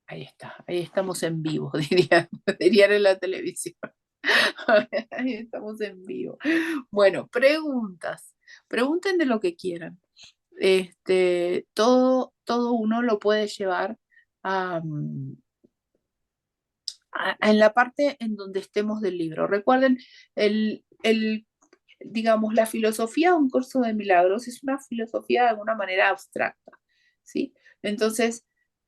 Ahí está, ahí estamos en vivo, dirían en la televisión. Ahí estamos en vivo. Bueno, preguntas. Pregunten de lo que quieran. Todo uno lo puede llevar a, en la parte en donde estemos del libro. Recuerden, digamos, la filosofía de un curso de milagros es una filosofía de alguna manera abstracta, ¿sí? Entonces,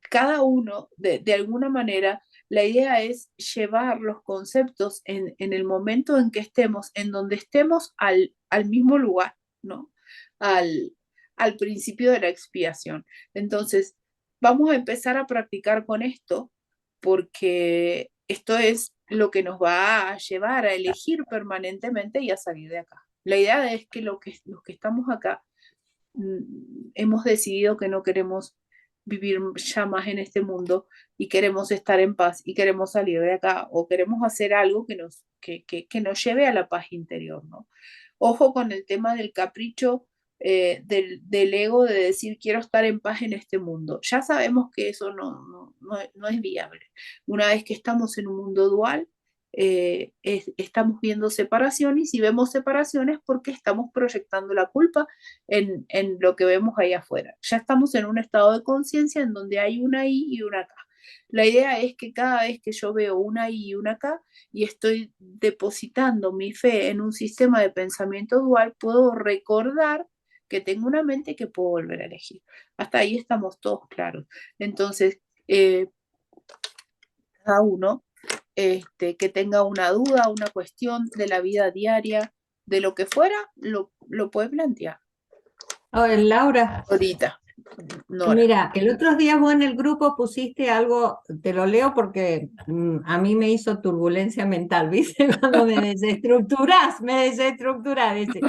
cada uno, de alguna manera, la idea es llevar los conceptos en el momento en que estemos, en donde estemos, al mismo lugar, ¿no? Al, al principio de la expiación. Entonces, vamos a empezar a practicar con esto porque esto es lo que nos va a llevar a elegir permanentemente y a salir de acá. La idea es que, los que estamos acá hemos decidido que no queremos vivir ya más en este mundo y queremos estar en paz y queremos salir de acá o queremos hacer algo que nos lleve a la paz interior, ¿no? Ojo con el tema del capricho del ego de decir quiero estar en paz en este mundo. Ya sabemos que eso no es viable. Una vez que estamos en un mundo dual, estamos viendo separación y si vemos separación es porque estamos proyectando la culpa en lo que vemos ahí afuera. Ya estamos en un estado de conciencia en donde hay una ahí y una acá. La idea es que cada vez que yo veo una ahí y una acá y estoy depositando mi fe en un sistema de pensamiento dual, puedo recordar que tengo una mente que puedo volver a elegir. Hasta ahí estamos todos claros. Entonces, cada uno que tenga una duda, una cuestión de la vida diaria, de lo que fuera, lo puede plantear. Oye, Laura, Ahorita, Nora. mira, el otro día vos en el grupo pusiste algo, te lo leo porque a mí me hizo turbulencia mental, ¿viste? Cuando me desestructurás, dice.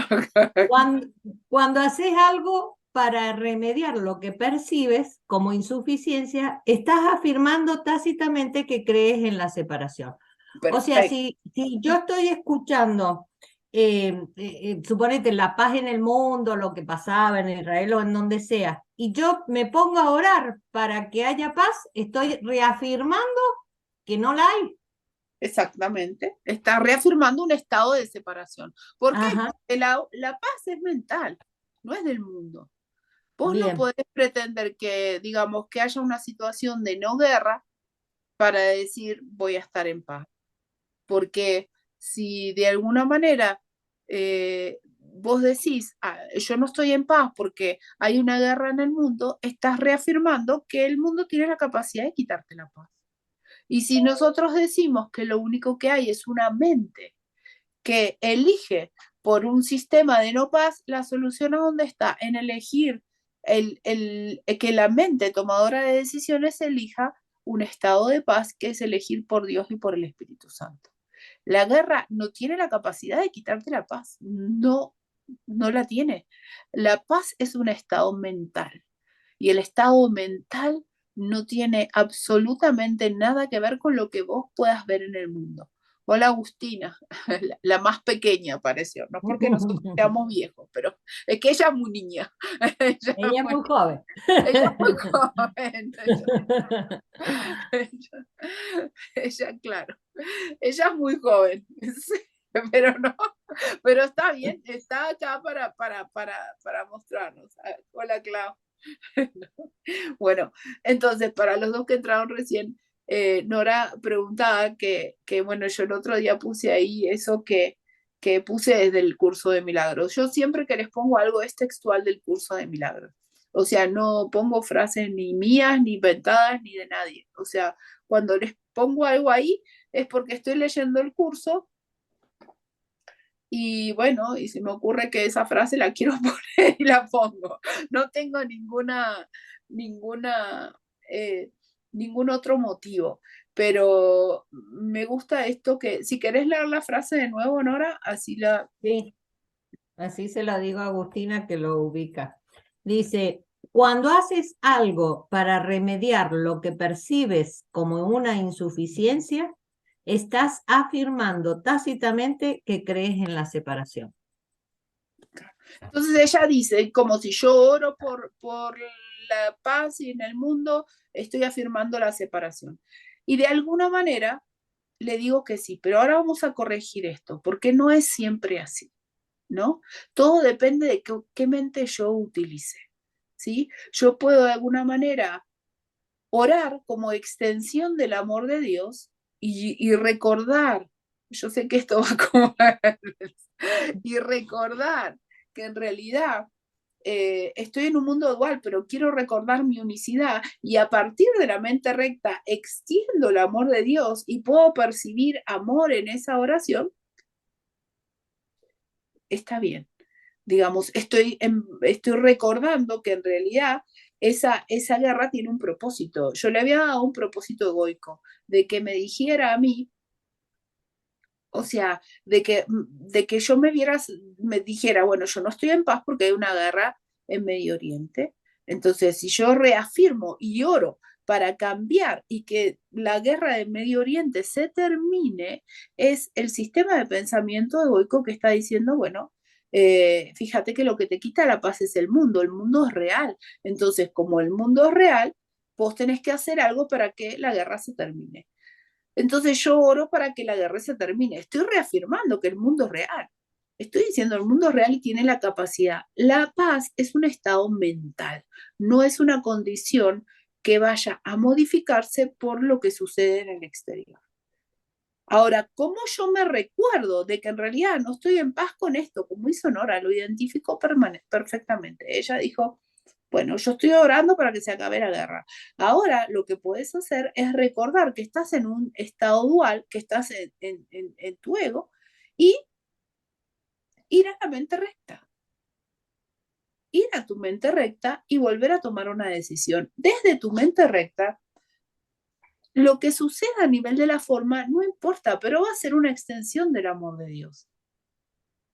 Cuando, cuando haces algo para remediar lo que percibes como insuficiencia, estás afirmando tácitamente que crees en la separación. O sea, Perfecto. si yo estoy escuchando, suponete la paz en el mundo, lo que pasaba en Israel o en donde sea, y yo me pongo a orar para que haya paz, estoy reafirmando que no la hay. Exactamente. Está reafirmando un estado de separación. ¿Por qué? Ajá, Porque la paz es mental, no es del mundo. Vos no bien. podés pretender que, digamos, que haya una situación de no guerra para decir voy a estar en paz. Porque si de alguna manera vos decís, yo no estoy en paz porque hay una guerra en el mundo, estás reafirmando que el mundo tiene la capacidad de quitarte la paz. Y si nosotros decimos que lo único que hay es una mente que elige por un sistema de no paz, la solución a dónde está, en elegir que la mente tomadora de decisiones elija un estado de paz que es elegir por Dios y por el Espíritu Santo. La guerra no tiene la capacidad de quitarte la paz, no la tiene. La paz es un estado mental y el estado mental no tiene absolutamente nada que ver con lo que vos puedas ver en el mundo. Hola Agustina, la más pequeña pareció, no porque nosotros seamos viejos, pero es que ella es muy niña, ella es Ella es muy, muy joven. ella es muy joven, ella, claro, ella es muy joven, sí, pero no, pero está bien, está acá para mostrarnos. Hola Clau. Bueno, entonces, para los dos que entraron recién, Nora preguntaba bueno, yo el otro día puse ahí eso que puse desde el curso de milagros. Yo siempre que les pongo algo es textual del curso de milagros. O sea, no pongo frases ni mías, ni inventadas, ni de nadie. O sea, cuando les pongo algo ahí es porque estoy leyendo el curso y bueno, y se me ocurre que esa frase la quiero poner y la pongo. No tengo ninguna, eh, ningún otro motivo. Pero me gusta esto que, si querés leer la frase de nuevo, Nora, así la... Sí, así se lo digo a Agustina que lo ubica. Dice, cuando haces algo para remediar lo que percibes como una insuficiencia, estás afirmando tácitamente que crees en la separación. Entonces ella dice, como si yo oro por la paz y en el mundo estoy afirmando la separación. Y de alguna manera le digo que sí, pero ahora vamos a corregir esto, porque no es siempre así, ¿no? Todo depende de qué mente yo utilice, ¿sí? Yo puedo de alguna manera orar como extensión del amor de Dios y recordar, yo sé que esto va como y recordar que en realidad estoy en un mundo dual, pero quiero recordar mi unicidad y a partir de la mente recta extiendo el amor de Dios y puedo percibir amor en esa oración, está bien. Digamos, estoy recordando que en realidad esa guerra tiene un propósito. Yo le había dado un propósito egoico, de que me dijera a mí, o sea, de que yo me dijera, bueno, yo no estoy en paz porque hay una guerra en Medio Oriente. Entonces, si yo reafirmo y oro para cambiar y que la guerra de Medio Oriente se termine, es el sistema de pensamiento egoico que está diciendo, bueno, fíjate que lo que te quita la paz es el mundo es real. Entonces, como el mundo es real, vos tenés que hacer algo para que la guerra se termine. Entonces yo oro para que la guerra se termine. Estoy reafirmando que el mundo es real. Estoy diciendo el mundo es real y tiene la capacidad. La paz es un estado mental, no es una condición que vaya a modificarse por lo que sucede en el exterior. Ahora, ¿cómo yo me recuerdo de que en realidad no estoy en paz con esto? Como hizo Nora, lo identificó perfectamente. Ella dijo, bueno, yo estoy orando para que se acabe la guerra. Ahora lo que puedes hacer es recordar que estás en un estado dual, que estás en tu ego, y ir a la mente recta. Ir a tu mente recta y volver a tomar una decisión. Desde tu mente recta, lo que suceda a nivel de la forma no importa, pero va a ser una extensión del amor de Dios.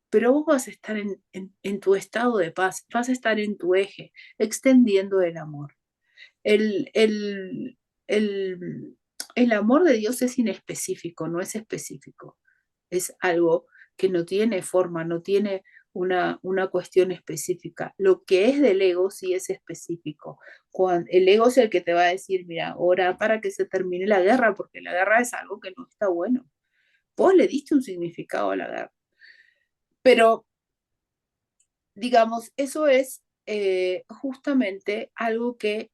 Pero vos vas a estar en tu estado de paz, vas a estar en tu eje, extendiendo el amor. El, el, el, el amor de Dios es inespecífico, no es específico. Es algo que no tiene forma, no tiene una cuestión específica. Lo que es del ego sí es específico. El ego es el que te va a decir, mira, ora para que se termine la guerra, porque la guerra es algo que no está bueno. Vos le diste un significado a la guerra. Pero digamos, eso es justamente algo que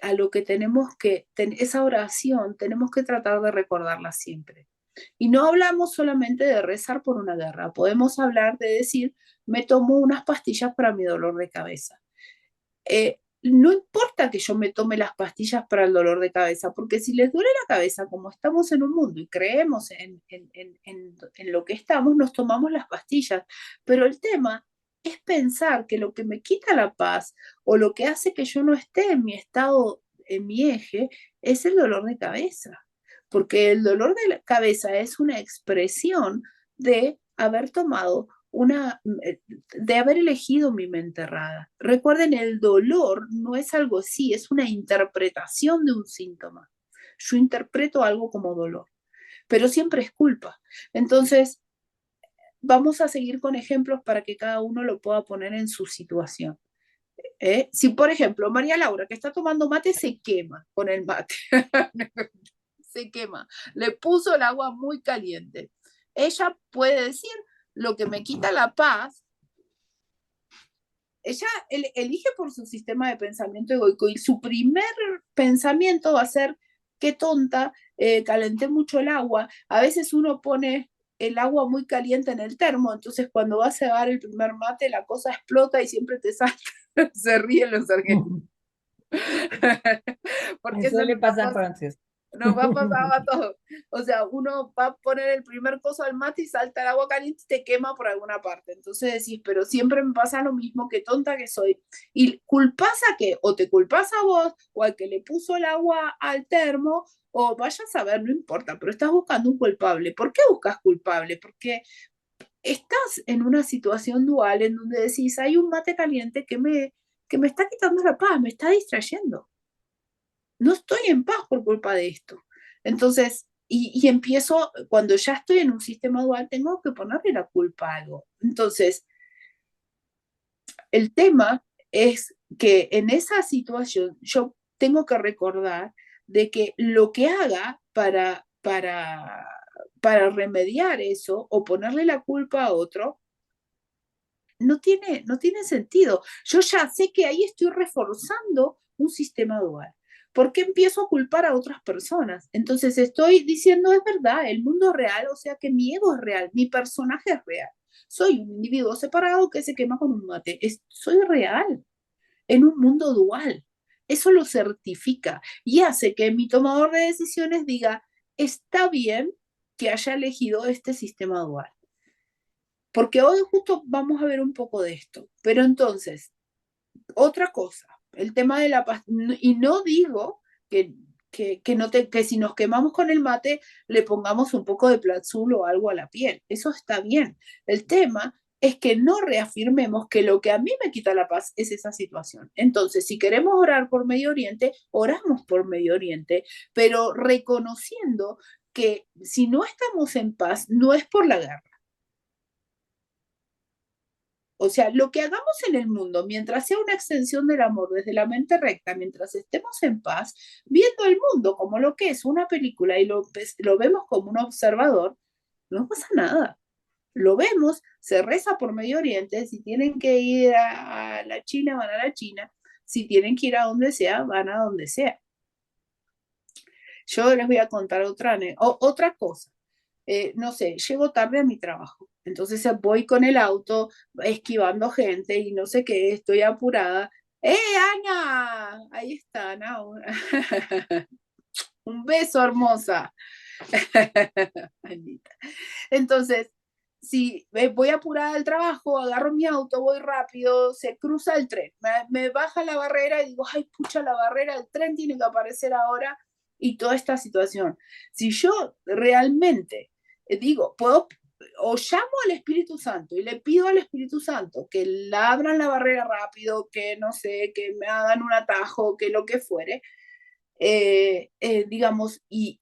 a lo que tenemos esa oración tenemos que tratar de recordarla siempre. Y no hablamos solamente de rezar por una guerra, podemos hablar de decir, me tomo unas pastillas para mi dolor de cabeza. No importa que yo me tome las pastillas para el dolor de cabeza, porque si les duele la cabeza, como estamos en un mundo y creemos en lo que estamos, nos tomamos las pastillas. Pero el tema es pensar que lo que me quita la paz o lo que hace que yo no esté en mi estado, en mi eje, es el dolor de cabeza. Porque el dolor de la cabeza es una expresión de haber tomado de haber elegido mi mente errada. Recuerden, el dolor no es algo así, es una interpretación de un síntoma. Yo interpreto algo como dolor, pero siempre es culpa. Entonces, vamos a seguir con ejemplos para que cada uno lo pueda poner en su situación. Si, por ejemplo, María Laura, que está tomando mate, se quema con el mate, se quema, le puso el agua muy caliente. Ella puede decir, lo que me quita la paz, ella elige por su sistema de pensamiento egoico y su primer pensamiento va a ser, qué tonta, calenté mucho el agua. A veces uno pone el agua muy caliente en el termo, entonces cuando va a cebar el primer mate la cosa explota y siempre te salta, se ríen los argentinos. Porque Me eso suele pasar, Francis. nos va a pasar a todos. O sea, uno va a poner el primer coso al mate y salta el agua caliente y te quema por alguna parte. Entonces decís, pero siempre me pasa lo mismo, qué tonta que soy. Y culpas a qué, o te culpas a vos, o al que le puso el agua al termo, o vayas a ver, no importa, pero estás buscando un culpable. ¿Por qué buscas culpable? Porque estás en una situación dual en donde decís, hay un mate caliente que me está quitando la paz, me está distrayendo. No estoy en paz por culpa de esto. Entonces, y empiezo, cuando ya estoy en un sistema dual, tengo que ponerle la culpa a algo. Entonces, el tema es que en esa situación yo tengo que recordar de que lo que haga para remediar eso o ponerle la culpa a otro, no tiene sentido. Yo ya sé que ahí estoy reforzando un sistema dual. ¿Por qué empiezo a culpar a otras personas? Entonces estoy diciendo, es verdad, el mundo es real, o sea que mi ego es real, mi personaje es real. Soy un individuo separado que se quema con un mate. Soy real en un mundo dual. Eso lo certifica y hace que mi tomador de decisiones diga, está bien que haya elegido este sistema dual. Porque hoy justo vamos a ver un poco de esto. Pero entonces, otra cosa, el tema de la paz, y no digo que si nos quemamos con el mate le pongamos un poco de Platzul o algo a la piel. Eso está bien. El tema es que no reafirmemos que lo que a mí me quita la paz es esa situación. Entonces, si queremos orar por Medio Oriente, oramos por Medio Oriente, pero reconociendo que si no estamos en paz, no es por la guerra. O sea, lo que hagamos en el mundo, mientras sea una extensión del amor desde la mente recta, mientras estemos en paz, viendo el mundo como lo que es una película y lo vemos como un observador, no pasa nada. Lo vemos, se reza por Medio Oriente, si tienen que ir a la China, van a la China, si tienen que ir a donde sea, van a donde sea. Yo les voy a contar otra cosa. No sé, llego tarde a mi trabajo. Entonces voy con el auto esquivando gente y no sé qué, estoy apurada. Ana! Ahí está, Ana. Un beso, hermosa. Anita. Entonces, si voy apurada al trabajo, agarro mi auto, voy rápido, se cruza el tren, me baja la barrera y digo, ay, pucha, la barrera, el tren tiene que aparecer ahora y toda esta situación. Si yo realmente digo, puedo, o llamo al Espíritu Santo y le pido al Espíritu Santo que la abran la barrera rápido, que no sé, que me hagan un atajo, que lo que fuere, digamos, y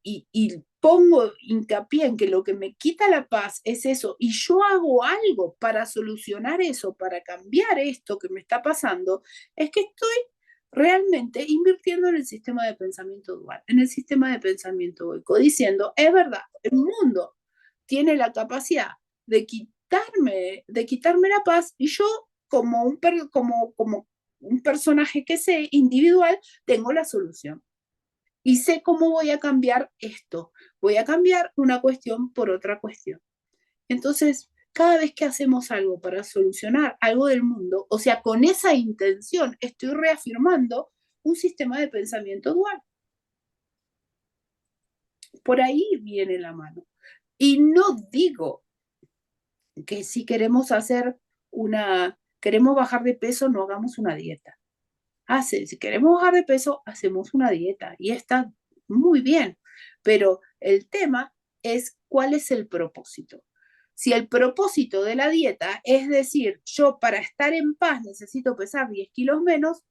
pongo hincapié en que lo que me quita la paz es eso, y yo hago algo para solucionar eso, para cambiar esto que me está pasando, es que estoy realmente invirtiendo en el sistema de pensamiento dual, en el sistema de pensamiento egoico, diciendo, es verdad, el mundo tiene la capacidad de quitarme la paz y yo como un personaje que sé, individual, tengo la solución y sé cómo voy a cambiar esto. Voy a cambiar una cuestión por otra cuestión. Entonces, cada vez que hacemos algo para solucionar algo del mundo, o sea, con esa intención, estoy reafirmando un sistema de pensamiento dual. Por ahí viene la mano. Y no digo que si queremos bajar de peso, no hagamos una dieta. Si queremos bajar de peso, hacemos una dieta y está muy bien, pero el tema es cuál es el propósito. Si el propósito de la dieta es decir, yo para estar en paz necesito pesar 10 kilos menos,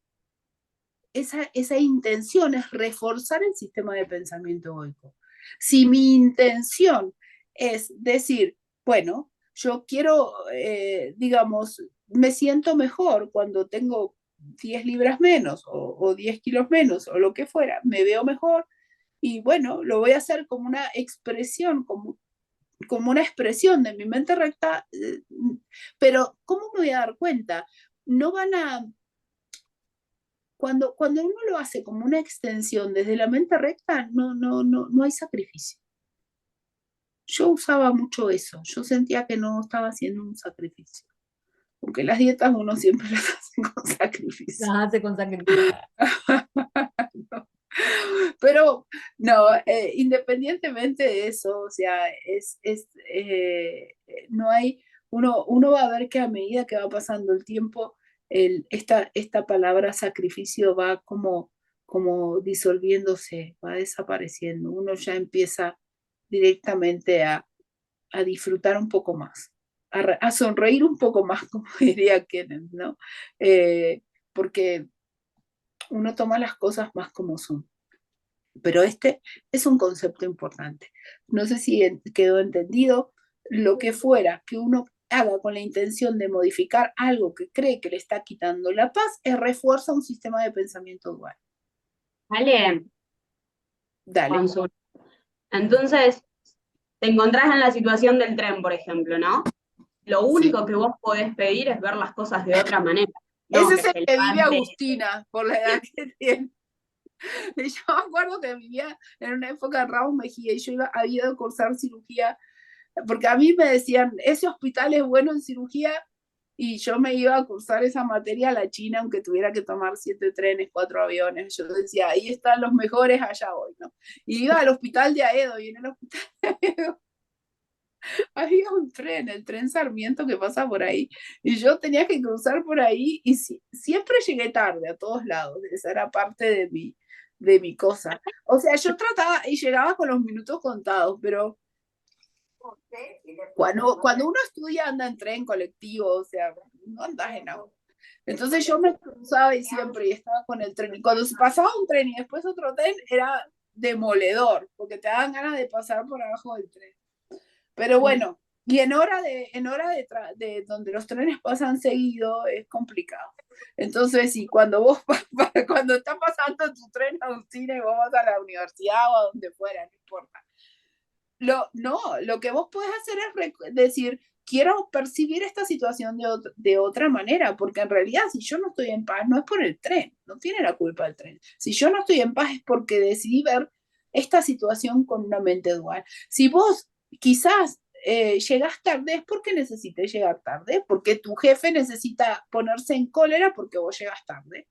esa intención es reforzar el sistema de pensamiento egoico. Si mi intención es decir, bueno, yo quiero, digamos, me siento mejor cuando tengo 10 libras menos o 10 kilos menos o lo que fuera, me veo mejor y bueno, lo voy a hacer como una expresión, como una expresión de mi mente recta, pero ¿cómo me voy a dar cuenta? No van a, cuando uno lo hace como una extensión desde la mente recta, no hay sacrificio. Yo usaba mucho eso, yo sentía que no estaba haciendo un sacrificio, porque las dietas uno siempre las hace con sacrificio. Las hace con sacrificio. No. Pero no, independientemente de eso, o sea, no hay, uno va a ver que a medida que va pasando el tiempo, esta palabra sacrificio va como disolviéndose, va desapareciendo. Uno ya empieza directamente a disfrutar un poco más, a sonreír un poco más, como diría Kenneth, ¿no? Porque uno toma las cosas más como son. Pero este es un concepto importante. No sé si quedó entendido. Lo que fuera que uno haga con la intención de modificar algo que cree que le está quitando la paz, refuerza un sistema de pensamiento dual. Vale, Dale. consulta. Entonces, te encontrás en la situación del tren, por ejemplo, ¿no? Lo único que vos podés pedir es ver las cosas de otra manera. No Ese que es el se que vive levante. Agustina, por la edad que tiene. Y yo me acuerdo que vivía en una época de Ramos Mejía y yo había ido a cursar cirugía, porque a mí me decían, ese hospital es bueno en cirugía, y yo me iba a cursar esa materia a la China, aunque tuviera que tomar 7 trenes, 4 aviones. Yo decía, ahí están los mejores, allá voy, ¿no? Y iba al hospital de Aedo, y en el hospital de Aedo había un tren, el tren Sarmiento que pasa por ahí, y yo tenía que cruzar por ahí, y siempre llegué tarde a todos lados, esa era parte de mi cosa. O sea, yo trataba y llegaba con los minutos contados, pero cuando uno estudia anda en tren colectivo, o sea, no andas en auto. Entonces yo me cruzaba y siempre y estaba con el tren. Y cuando se pasaba un tren y después otro tren, era demoledor, porque te daban ganas de pasar por abajo del tren. Pero bueno, y en hora de donde los trenes pasan seguido es complicado. Entonces, sí, cuando está pasando tu tren a un cine y vos vas a la universidad o a donde fuera, no importa. Lo que vos podés hacer es decir, quiero percibir esta situación de otra manera, porque en realidad si yo no estoy en paz, no es por el tren, no tiene la culpa del tren. Si yo no estoy en paz es porque decidí ver esta situación con una mente dual. Si vos quizás llegas tarde es porque necesites llegar tarde, porque tu jefe necesita ponerse en cólera porque vos llegas tarde.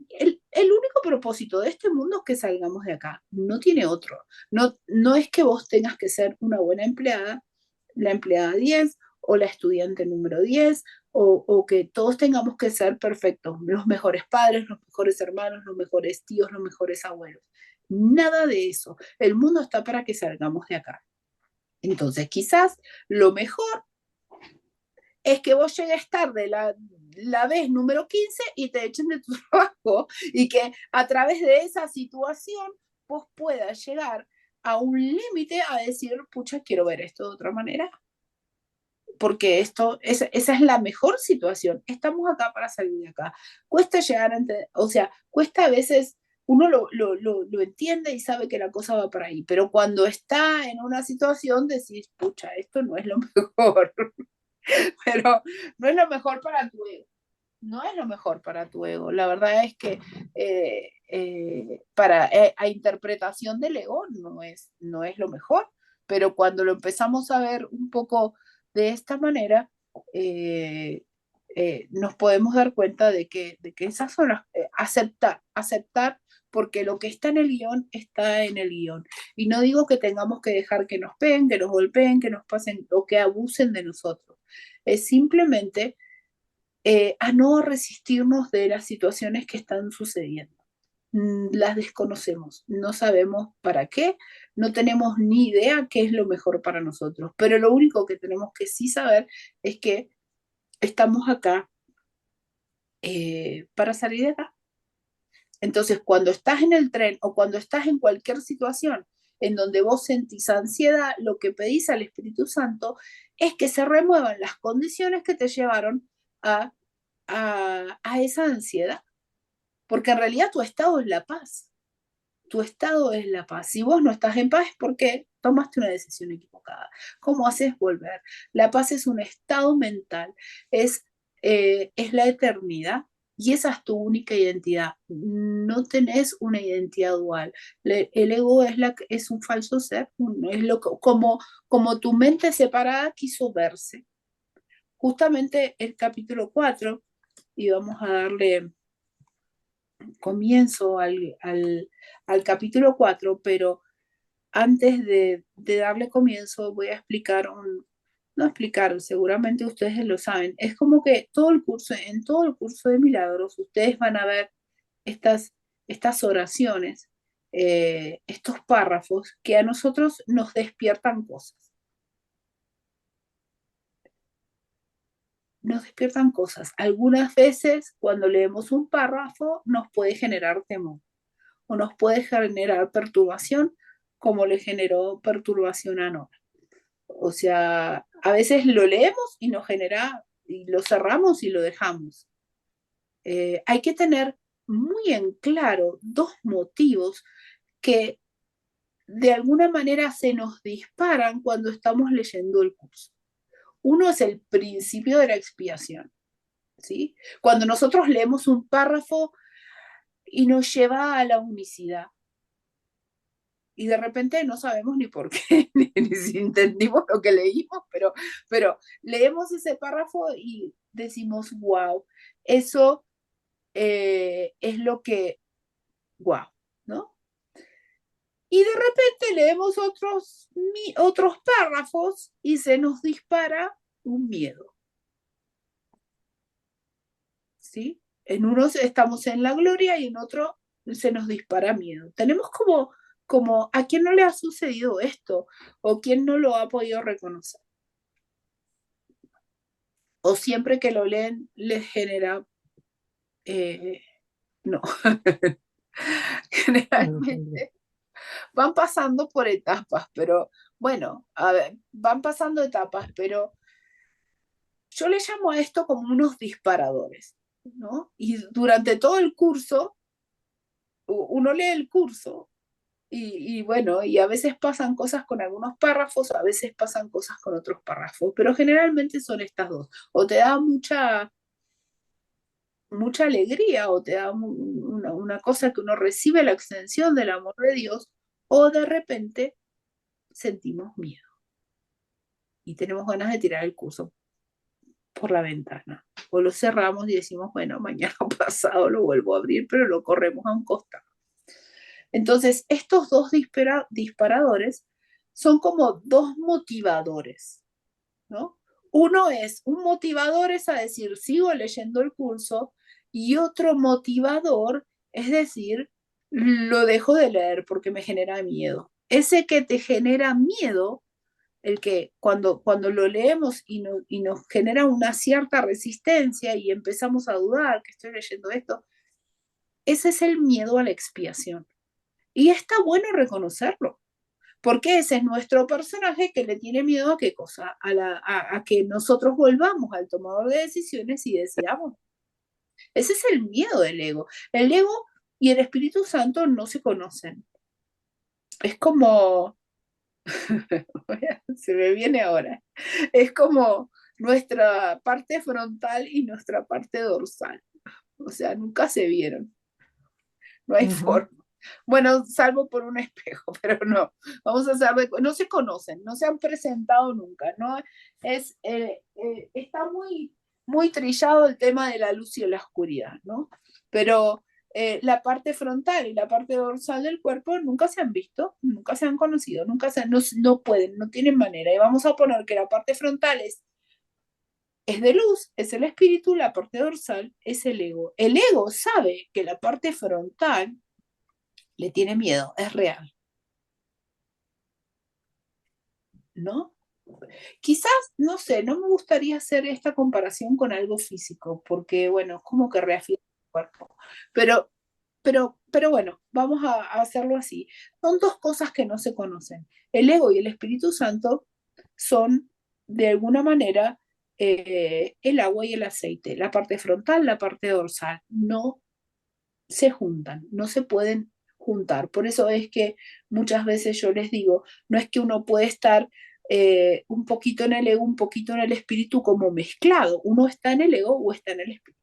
El único propósito de este mundo es que salgamos de acá, no tiene otro. No es que vos tengas que ser una buena empleada, la empleada 10 o la estudiante número 10, o que todos tengamos que ser perfectos, los mejores padres, los mejores hermanos, los mejores tíos, los mejores abuelos. Nada de eso. El mundo está para que salgamos de acá. Entonces, quizás lo mejor es que vos llegues tarde la vez número 15 y te echen de tu trabajo, y que a través de esa situación vos puedas llegar a un límite a decir, pucha, quiero ver esto de otra manera, porque esa es la mejor situación. Estamos acá para salir de acá. Cuesta llegar a entender, o sea, cuesta a veces, uno lo entiende y sabe que la cosa va por ahí, pero cuando está en una situación decís, pucha, esto no es lo mejor. Pero no es lo mejor para tu ego. No es lo mejor para tu ego. La verdad es que a interpretación del ego no es lo mejor, pero cuando lo empezamos a ver un poco de esta manera, nos podemos dar cuenta de que esas son aceptar, porque lo que está en el guión está en el guión. Y no digo que tengamos que dejar que nos peguen, que nos golpeen, que nos pasen o que abusen de nosotros. Es simplemente a no resistirnos de las situaciones que están sucediendo. Las desconocemos, no sabemos para qué, no tenemos ni idea qué es lo mejor para nosotros, pero lo único que tenemos que sí saber es que estamos acá para salir de acá. Entonces, cuando estás en el tren o cuando estás en cualquier situación en donde vos sentís ansiedad, lo que pedís al Espíritu Santo es que se remuevan las condiciones que te llevaron a esa ansiedad, porque en realidad tu estado es la paz. Tu estado es la paz. Si vos no estás en paz es porque tomaste una decisión equivocada. ¿Cómo haces volver? La paz es un estado mental, es la eternidad, y esa es tu única identidad. No tenés una identidad dual. El ego es un falso ser, es como tu mente separada quiso verse. Justamente el capítulo 4, y vamos a darle comienzo al capítulo 4, pero antes de darle comienzo voy a explicar no explicar, seguramente ustedes lo saben, es como que en todo el curso de milagros, ustedes van a ver estas oraciones, estos párrafos que a nosotros nos despiertan cosas. Nos despiertan cosas. Algunas veces cuando leemos un párrafo nos puede generar temor o nos puede generar perturbación, como le generó perturbación a Nora. O sea, a veces lo leemos y nos genera, y lo cerramos y lo dejamos. Hay que tener muy en claro dos motivos que de alguna manera se nos disparan cuando estamos leyendo el curso. Uno es el principio de la expiación, ¿sí? Cuando nosotros leemos un párrafo y nos lleva a la unicidad, y de repente no sabemos ni por qué, ni si entendimos lo que leímos, pero leemos ese párrafo y decimos, wow, eso es lo que, wow, ¿no? Y de repente leemos otros párrafos y se nos dispara un miedo, ¿sí? En unos estamos en la gloria y en otro se nos dispara miedo. Tenemos como ¿a quién no le ha sucedido esto? ¿O quién no lo ha podido reconocer? ¿O siempre que lo leen les genera... no, generalmente van pasando por etapas, pero bueno, a ver, van pasando etapas, pero yo le llamo a esto como unos disparadores, ¿no? Y durante todo el curso, uno lee el curso y bueno, y a veces pasan cosas con algunos párrafos, a veces pasan cosas con otros párrafos, pero generalmente son estas dos. O te da mucha alegría o te da una cosa que uno recibe la extensión del amor de Dios, o de repente sentimos miedo y tenemos ganas de tirar el curso por la ventana. O lo cerramos y decimos, bueno, mañana pasado lo vuelvo a abrir, pero lo corremos a un costado. Entonces, estos dos disparadores son como dos motivadores, ¿no? Uno es, un motivador es a decir, sigo leyendo el curso, y otro motivador es decir, lo dejo de leer porque me genera miedo. Ese que te genera miedo, el que cuando lo leemos y nos genera una cierta resistencia y empezamos a dudar que estoy leyendo esto, ese es el miedo a la expiación. Y está bueno reconocerlo, porque ese es nuestro personaje que le tiene miedo a qué cosa, a que nosotros volvamos al tomador de decisiones y decidamos. Ese es el miedo del ego. El ego y el Espíritu Santo no se conocen. Es como, se me viene ahora, es como nuestra parte frontal y nuestra parte dorsal. O sea, nunca se vieron, no hay forma. Bueno, salvo por un espejo, pero no. Vamos a hacer no se conocen, no se han presentado nunca, ¿no? Está muy trillado el tema de la luz y la oscuridad, ¿no? Pero la parte frontal y la parte dorsal del cuerpo nunca se han visto, nunca se han conocido, no pueden, no tienen manera. Y vamos a poner que la parte frontal es de luz, es el espíritu, la parte dorsal es el ego. El ego sabe que la parte frontal le tiene miedo, es real, ¿no? Quizás, no sé, no me gustaría hacer esta comparación con algo físico, porque, bueno, es como que reafirma el cuerpo. Pero, pero bueno, vamos a hacerlo así. Son dos cosas que no se conocen. El ego y el Espíritu Santo son, de alguna manera, el agua y el aceite. La parte frontal, la parte dorsal. No se juntan, no se pueden juntar. Por eso es que muchas veces yo les digo, no es que uno puede estar un poquito en el ego, un poquito en el espíritu como mezclado. Uno está en el ego o está en el espíritu.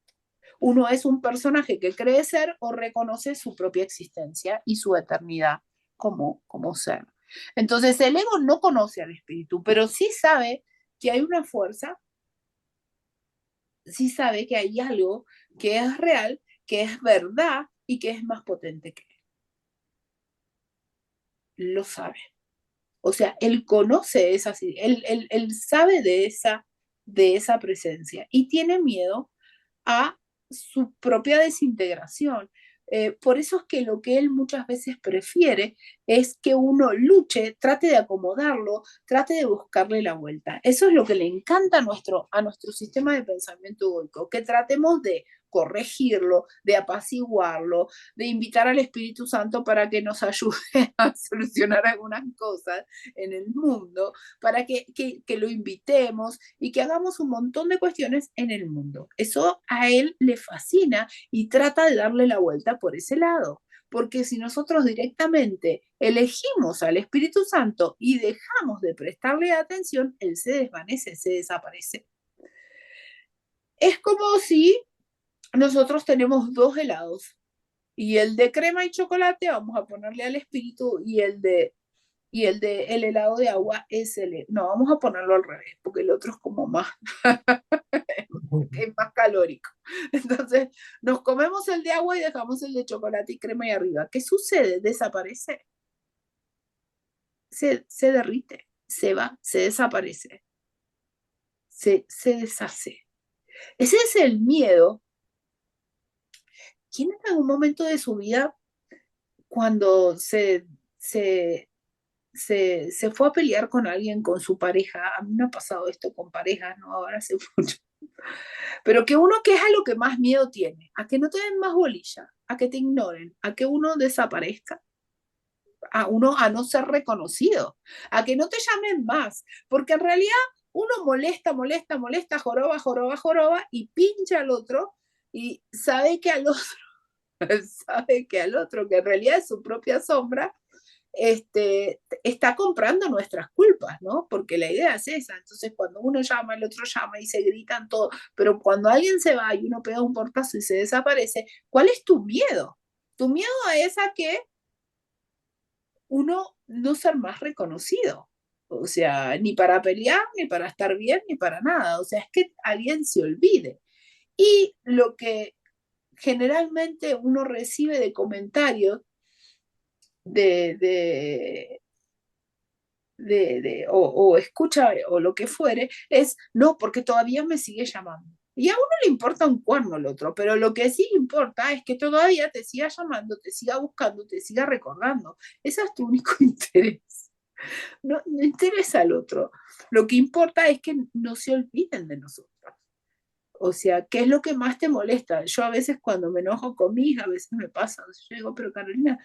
Uno es un personaje que cree ser o reconoce su propia existencia y su eternidad como ser. Entonces el ego no conoce al espíritu, pero sí sabe que hay una fuerza, sí sabe que hay algo que es real, que es verdad y que es más potente que él. Lo sabe. O sea, él conoce él sabe de esa presencia y tiene miedo a su propia desintegración. Por eso es que lo que él muchas veces prefiere es que uno luche, trate de acomodarlo, trate de buscarle la vuelta. Eso es lo que le encanta a nuestro sistema de pensamiento egoico, que tratemos de corregirlo, de apaciguarlo, de invitar al Espíritu Santo para que nos ayude a solucionar algunas cosas en el mundo, para que lo invitemos y que hagamos un montón de cuestiones en el mundo. Eso a él le fascina y trata de darle la vuelta por ese lado. Porque si nosotros directamente elegimos al Espíritu Santo y dejamos de prestarle atención, él se desvanece, se desaparece. Es como si nosotros tenemos dos helados y el de crema y chocolate vamos a ponerle al espíritu y el helado de agua no, vamos a ponerlo al revés, porque el otro es como más, es más calórico. Entonces, nos comemos el de agua y dejamos el de chocolate y crema y arriba. ¿Qué sucede? Desaparece. Se derrite, se va, se desaparece, se deshace. Ese es el miedo. ¿Quién en algún momento de su vida, cuando se fue a pelear con alguien, con su pareja? A mí me ha pasado esto con parejas, ¿no? Ahora hace mucho. Pero que uno, ¿qué es a lo que más miedo tiene? A que no te den más bolilla, a que te ignoren, a que uno desaparezca, a no ser reconocido, a que no te llamen más, porque en realidad uno molesta, molesta, molesta, joroba, joroba, joroba y pincha al otro y sabe que al otro, que en realidad es su propia sombra, está comprando nuestras culpas, ¿no? Porque la idea es esa. Entonces, cuando uno llama, el otro llama y se gritan todo, pero cuando alguien se va y uno pega un portazo y se desaparece, ¿cuál es tu miedo? Tu miedo es a que uno no ser más reconocido. O sea, ni para pelear, ni para estar bien, ni para nada. O sea, es que alguien se olvide. Y lo que generalmente uno recibe de comentarios de, o escucha o lo que fuere, es no, porque todavía me sigue llamando. Y a uno le importa un cuerno el otro, pero lo que sí importa es que todavía te siga llamando, te siga buscando, te siga recordando. Ese es tu único interés. No interesa al otro. Lo que importa es que no se olviden de nosotros. O sea, ¿qué es lo que más te molesta? Yo a veces cuando me enojo con mi hija, a veces me pasa, yo digo, pero Carolina,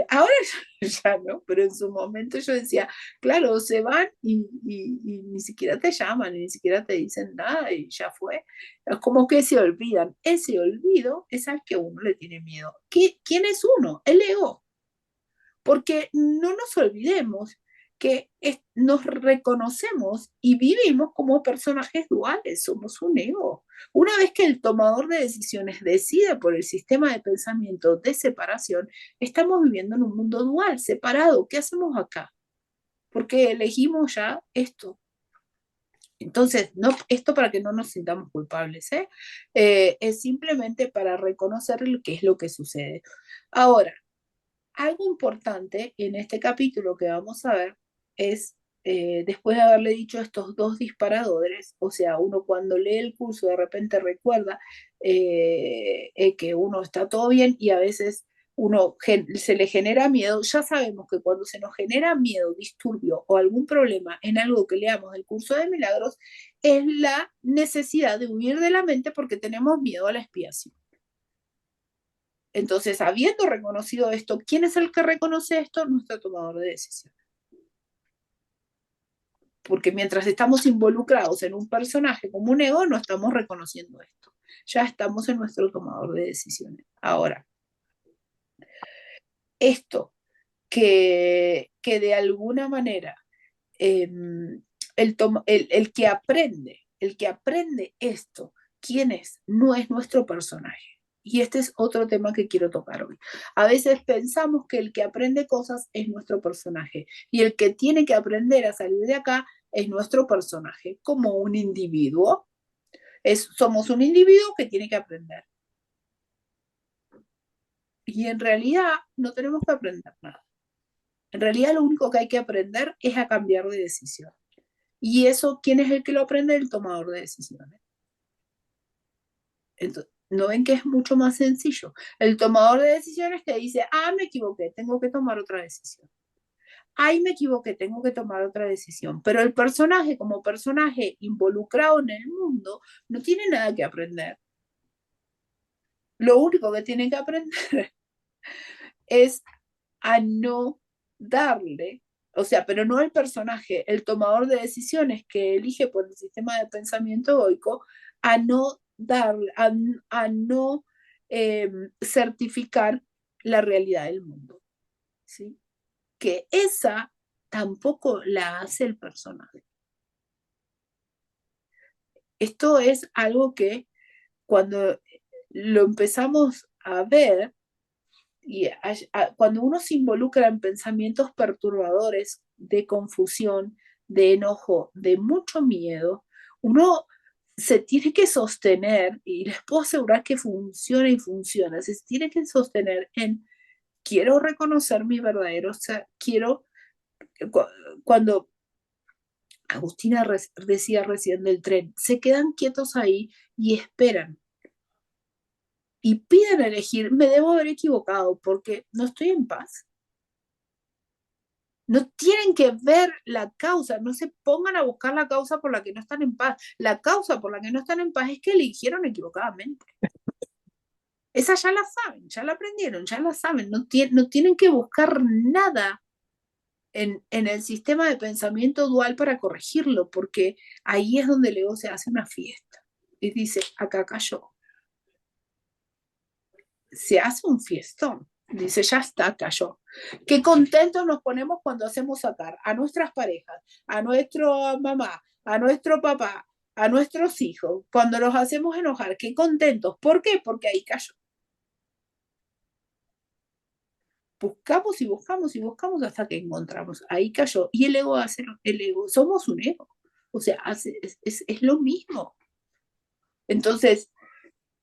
ahora ya no, pero en su momento yo decía, claro, se van y ni siquiera te llaman, ni siquiera te dicen nada y ya fue. Es como que se olvidan. Ese olvido es al que uno le tiene miedo. ¿Quién es uno? El ego. Porque no nos olvidemos que nos reconocemos y vivimos como personajes duales, somos un ego. Una vez que el tomador de decisiones decide por el sistema de pensamiento de separación, estamos viviendo en un mundo dual, separado. ¿Qué hacemos acá? Porque elegimos ya esto. Entonces, no, esto para que no nos sintamos culpables, ¿eh? Es simplemente para reconocer qué es lo que sucede. Ahora, algo importante en este capítulo que vamos a ver es, después de haberle dicho estos dos disparadores, o sea, uno cuando lee el curso de repente recuerda que uno está todo bien y a veces se le genera miedo. Ya sabemos que cuando se nos genera miedo, disturbio o algún problema en algo que leamos del curso de milagros, es la necesidad de huir de la mente porque tenemos miedo a la expiación. Entonces, habiendo reconocido esto, ¿quién es el que reconoce esto? Nuestro tomador de decisiones. Porque mientras estamos involucrados en un personaje como un ego, no estamos reconociendo esto. Ya estamos en nuestro tomador de decisiones. Ahora, esto que de alguna manera el que aprende esto, ¿quién es? No es nuestro personaje. Y este es otro tema que quiero tocar hoy. A veces pensamos que el que aprende cosas es nuestro personaje y el que tiene que aprender a salir de acá es nuestro personaje, como un individuo. Somos un individuo que tiene que aprender. Y en realidad no tenemos que aprender nada. En realidad lo único que hay que aprender es a cambiar de decisión. Y eso, ¿quién es el que lo aprende? El tomador de decisiones. Entonces, ¿no ven que es mucho más sencillo? El tomador de decisiones te dice, me equivoqué, tengo que tomar otra decisión. Ay, me equivoqué, tengo que tomar otra decisión. Pero el personaje, como personaje involucrado en el mundo, no tiene nada que aprender. Lo único que tienen que aprender es a no darle, o sea, pero no el personaje, el tomador de decisiones que elige por el sistema de pensamiento egoico, a no darle, a no certificar la realidad del mundo, ¿sí? Que esa tampoco la hace el personaje. Esto es algo que cuando lo empezamos a ver, y cuando uno se involucra en pensamientos perturbadores de confusión, de enojo, de mucho miedo, uno se tiene que sostener, y les puedo asegurar que funciona y funciona, se tiene que sostener en quiero reconocer mi verdadero ser, quiero, cuando Agustina decía recién del tren, se quedan quietos ahí y esperan y piden elegir, me debo haber equivocado porque no estoy en paz. No tienen que ver la causa, no se pongan a buscar la causa por la que no están en paz. La causa por la que no están en paz es que eligieron equivocadamente. Esa ya la saben, ya la aprendieron, ya la saben. No, no tienen que buscar nada en el sistema de pensamiento dual para corregirlo, porque ahí es donde el ego se hace una fiesta. Y dice, acá cayó. Se hace un fiestón. Dice, ya está, cayó. Qué contentos nos ponemos cuando hacemos sacar a nuestras parejas, a nuestra mamá, a nuestro papá, a nuestros hijos, cuando los hacemos enojar. Qué contentos. ¿Por qué? Porque ahí cayó. Buscamos y buscamos y buscamos hasta que encontramos. Ahí cayó. Y el ego hace el ego. Somos un ego. O sea, es lo mismo. Entonces,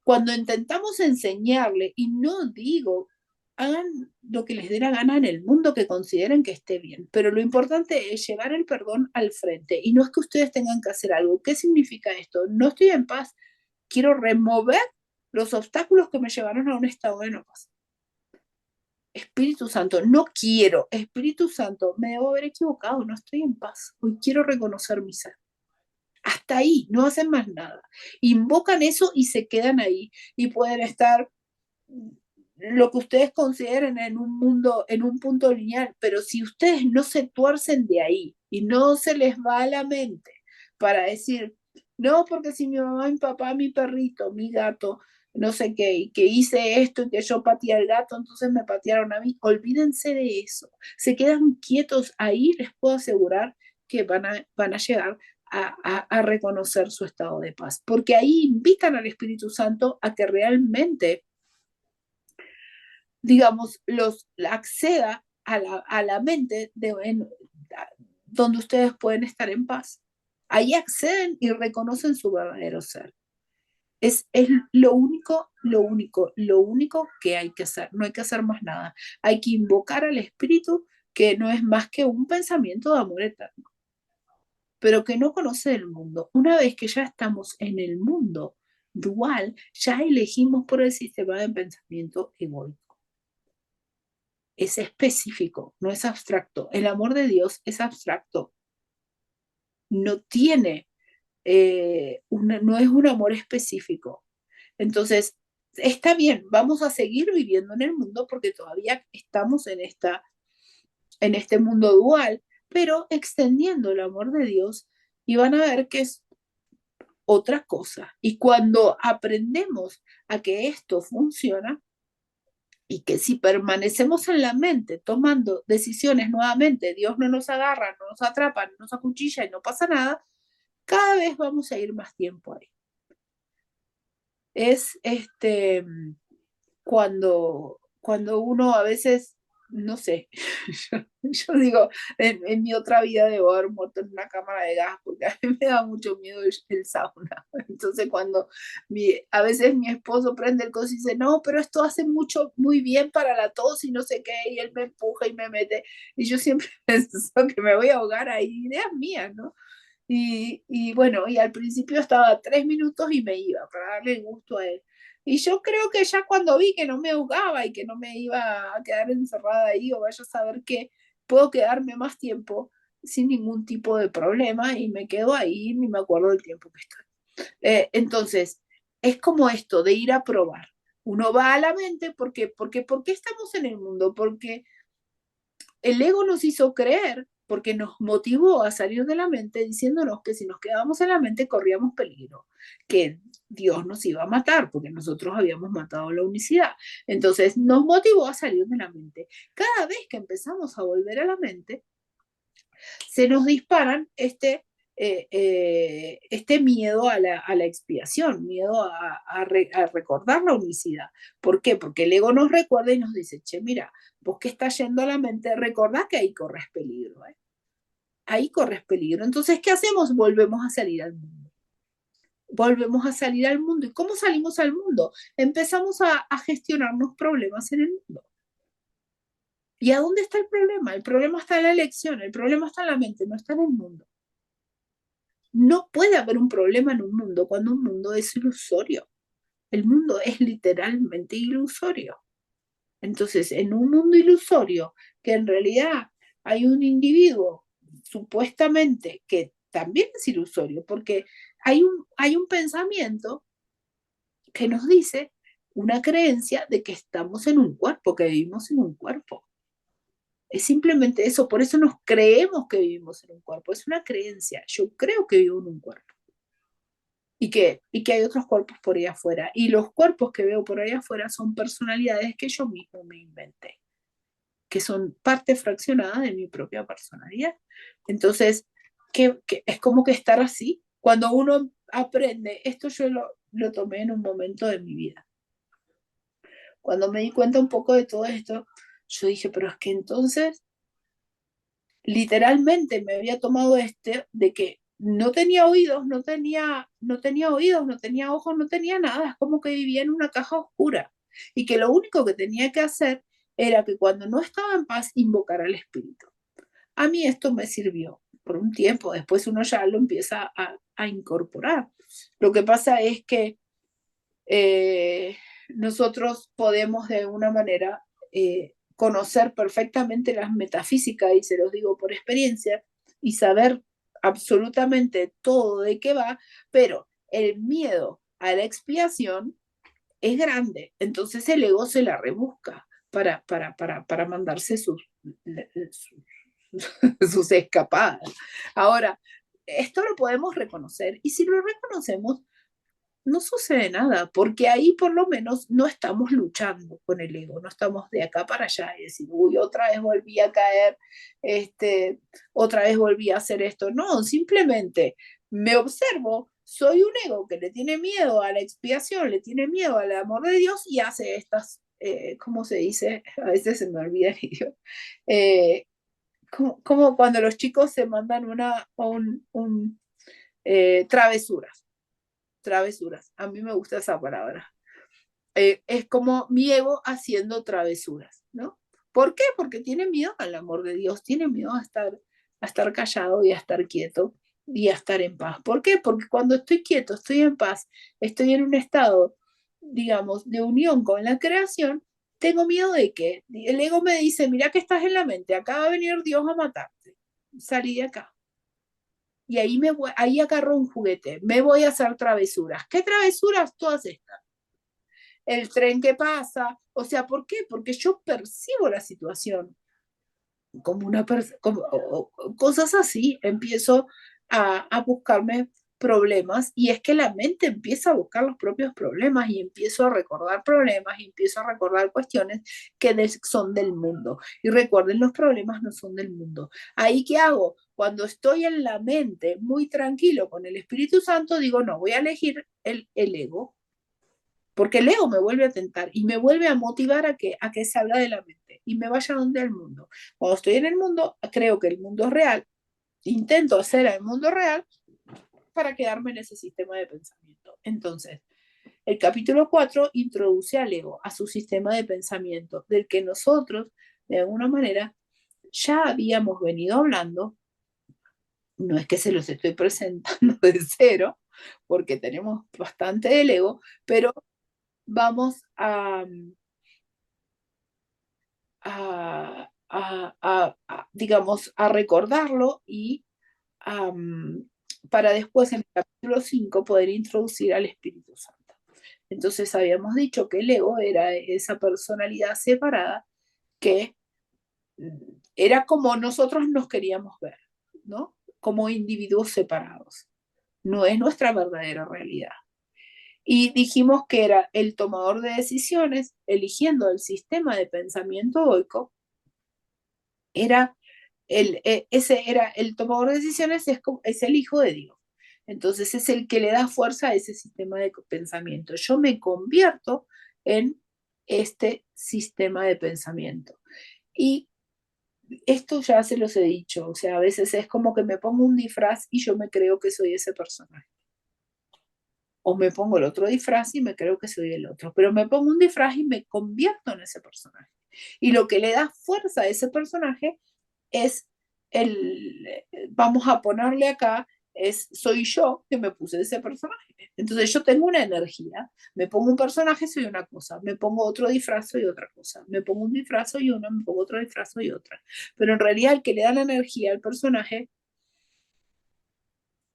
cuando intentamos enseñarle, y no digo, hagan lo que les dé la gana en el mundo que consideren que esté bien, pero lo importante es llevar el perdón al frente, y no es que ustedes tengan que hacer algo. ¿Qué significa esto? No estoy en paz, quiero remover los obstáculos que me llevaron a un estado de no paz. Espíritu Santo, no quiero, Espíritu Santo, me debo haber equivocado, no estoy en paz, hoy quiero reconocer mi ser. Hasta ahí, no hacen más nada. Invocan eso y se quedan ahí, y pueden estar lo que ustedes consideren en un mundo, en un punto lineal, pero si ustedes no se tuercen de ahí y no se les va a la mente para decir, no, porque si mi mamá, mi papá, mi perrito, mi gato, no sé qué, y que hice esto y que yo pateé al gato, entonces me patearon a mí, olvídense de eso, se quedan quietos ahí, les puedo asegurar que van a llegar a reconocer su estado de paz, porque ahí invitan al Espíritu Santo a que realmente, digamos, acceda a la mente donde ustedes pueden estar en paz. Ahí acceden y reconocen su verdadero ser. Es lo único que hay que hacer. No hay que hacer más nada. Hay que invocar al Espíritu, que no es más que un pensamiento de amor eterno, pero que no conoce el mundo. Una vez que ya estamos en el mundo dual, ya elegimos por el sistema de pensamiento egoico. Es específico, no es abstracto. El amor de Dios es abstracto. No tiene, no es un amor específico. Entonces, está bien, vamos a seguir viviendo en el mundo porque todavía estamos en este mundo dual, pero extendiendo el amor de Dios, y van a ver que es otra cosa. Y cuando aprendemos a que esto funciona, y que si permanecemos en la mente tomando decisiones nuevamente, Dios no nos agarra, no nos atrapa, no nos acuchilla y no pasa nada, cada vez vamos a ir más tiempo ahí. Es cuando uno a veces, no sé, yo digo, en mi otra vida debo haber muerto en una cámara de gas, porque a mí me da mucho miedo el sauna. Entonces cuando a veces mi esposo prende el coso y dice, no, pero esto hace muy bien para la tos y no sé qué, y él me empuja y me mete, y yo siempre pienso que me voy a ahogar ahí, ideas mías, ¿no? Y bueno, y al principio estaba 3 minutos y me iba para darle el gusto a él. Y yo creo que ya cuando vi que no me ahogaba y que no me iba a quedar encerrada ahí, o vaya a saber que puedo quedarme más tiempo sin ningún tipo de problema, y me quedo ahí, ni me acuerdo del tiempo que estoy. Entonces, es como esto de ir a probar. Uno va a la mente ¿por qué estamos en el mundo? Porque el ego nos hizo creer, porque nos motivó a salir de la mente diciéndonos que si nos quedábamos en la mente corríamos peligro, que Dios nos iba a matar porque nosotros habíamos matado la unicidad. Entonces nos motivó a salir de la mente. Cada vez que empezamos a volver a la mente, se nos disparan este miedo a la expiación, miedo a recordar la unicidad. ¿Por qué? Porque el ego nos recuerda y nos dice, che, mira, vos que estás yendo a la mente, recordá que ahí corres peligro, ¿eh? Ahí corres peligro. Entonces, ¿qué hacemos? Volvemos a salir al mundo. Volvemos a salir al mundo. ¿Y cómo salimos al mundo? Empezamos a gestionarnos problemas en el mundo. ¿Y a dónde está el problema? El problema está en la elección, el problema está en la mente, no está en el mundo. No puede haber un problema en un mundo cuando un mundo es ilusorio. El mundo es literalmente ilusorio. Entonces, en un mundo ilusorio, que en realidad hay un individuo supuestamente que también es ilusorio, porque hay un pensamiento que nos dice una creencia de que estamos en un cuerpo, que vivimos en un cuerpo. Es simplemente eso, por eso nos creemos que vivimos en un cuerpo, es una creencia. Yo creo que vivo en un cuerpo y que hay otros cuerpos por ahí afuera. Y los cuerpos que veo por ahí afuera son personalidades que yo mismo me inventé, que son parte fraccionada de mi propia personalidad. Entonces, que es como que estar así. Cuando uno aprende, esto yo lo tomé en un momento de mi vida. Cuando me di cuenta un poco de todo esto, yo dije, pero es que entonces literalmente me había tomado de que no tenía oídos, no tenía oídos, no tenía ojos, no tenía nada, es como que vivía en una caja oscura y que lo único que tenía que hacer era que cuando no estaba en paz invocar al espíritu. A mí esto me sirvió por un tiempo, después uno ya lo empieza a incorporar. Lo que pasa es que nosotros podemos de alguna manera conocer perfectamente las metafísicas, y se los digo por experiencia, y saber absolutamente todo de qué va, pero el miedo a la expiación es grande, entonces el ego se la rebusca para mandarse sus escapadas. Ahora, esto lo podemos reconocer, y si lo reconocemos, no sucede nada, porque ahí por lo menos no estamos luchando con el ego, no estamos de acá para allá y decir, uy, otra vez volví a caer, otra vez volví a hacer esto. No, simplemente me observo, soy un ego que le tiene miedo a la expiación, le tiene miedo al amor de Dios y hace estas, ¿cómo se dice? A veces se me olvida el idioma. Como cuando los chicos se mandan travesuras. Travesuras. A mí me gusta esa palabra. Es como mi ego haciendo travesuras, ¿no? ¿Por qué? Porque tiene miedo al amor de Dios, tiene miedo a estar callado y a estar quieto y a estar en paz. ¿Por qué? Porque cuando estoy quieto, estoy en paz, estoy en un estado, digamos, de unión con la creación, tengo miedo de que el ego me dice, mira que estás en la mente, acá va a venir Dios a matarte, salí de acá. Y ahí agarro un juguete, me voy a hacer travesuras. ¿Qué travesuras? Todas estas. El tren que pasa, o sea, ¿por qué? Porque yo percibo la situación como cosas así, empiezo a buscarme problemas y es que la mente empieza a buscar los propios problemas y empiezo a recordar problemas y empiezo a recordar cuestiones que son del mundo. Y recuerden, los problemas no son del mundo. ¿Ahí qué hago? Cuando estoy en la mente muy tranquilo con el Espíritu Santo, digo, no, voy a elegir el ego, porque el ego me vuelve a tentar y me vuelve a motivar a que salga de la mente y me vaya donde el mundo. Cuando estoy en el mundo, creo que el mundo es real, intento hacer el mundo real para quedarme en ese sistema de pensamiento. Entonces, el capítulo 4 introduce al ego, a su sistema de pensamiento, del que nosotros, de alguna manera, ya habíamos venido hablando. No es que se los estoy presentando de cero, porque tenemos bastante del ego, pero vamos digamos, a recordarlo y para después en el capítulo 5 poder introducir al Espíritu Santo. Entonces habíamos dicho que el ego era esa personalidad separada que era como nosotros nos queríamos ver, ¿no? Como individuos separados. No es nuestra verdadera realidad. Y dijimos que era el tomador de decisiones, eligiendo el sistema de pensamiento egoico, ese era el tomador de decisiones, es el hijo de Dios. Entonces es el que le da fuerza a ese sistema de pensamiento. Yo me convierto en este sistema de pensamiento. Y esto ya se los he dicho, o sea, a veces es como que me pongo un disfraz y yo me creo que soy ese personaje. O me pongo el otro disfraz y me creo que soy el otro, pero me pongo un disfraz y me convierto en ese personaje. Y lo que le da fuerza a ese personaje es vamos a ponerle acá, soy yo que me puse ese personaje. Entonces yo tengo una energía, me pongo un personaje, soy una cosa, me pongo otro disfraz, soy otra cosa, me pongo un disfraz, soy una, me pongo otro disfraz, soy otra. Pero en realidad el que le da la energía al personaje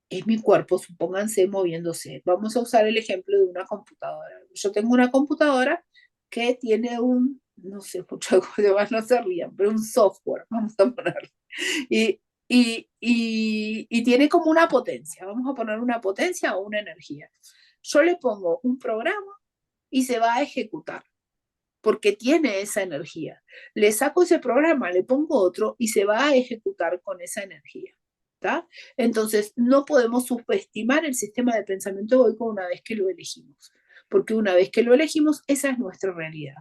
es mi cuerpo, supónganse moviéndose. Vamos a usar el ejemplo de una computadora. Yo tengo una computadora que tiene no sé, muchas cosas, no se rían, pero un software, vamos a ponerlo. Y tiene como una potencia, vamos a poner una potencia o una energía. Yo le pongo un programa y se va a ejecutar, porque tiene esa energía. Le saco ese programa, le pongo otro y se va a ejecutar con esa energía. ¿Tá? Entonces, no podemos subestimar el sistema de pensamiento egoico una vez que lo elegimos, porque una vez que lo elegimos, esa es nuestra realidad.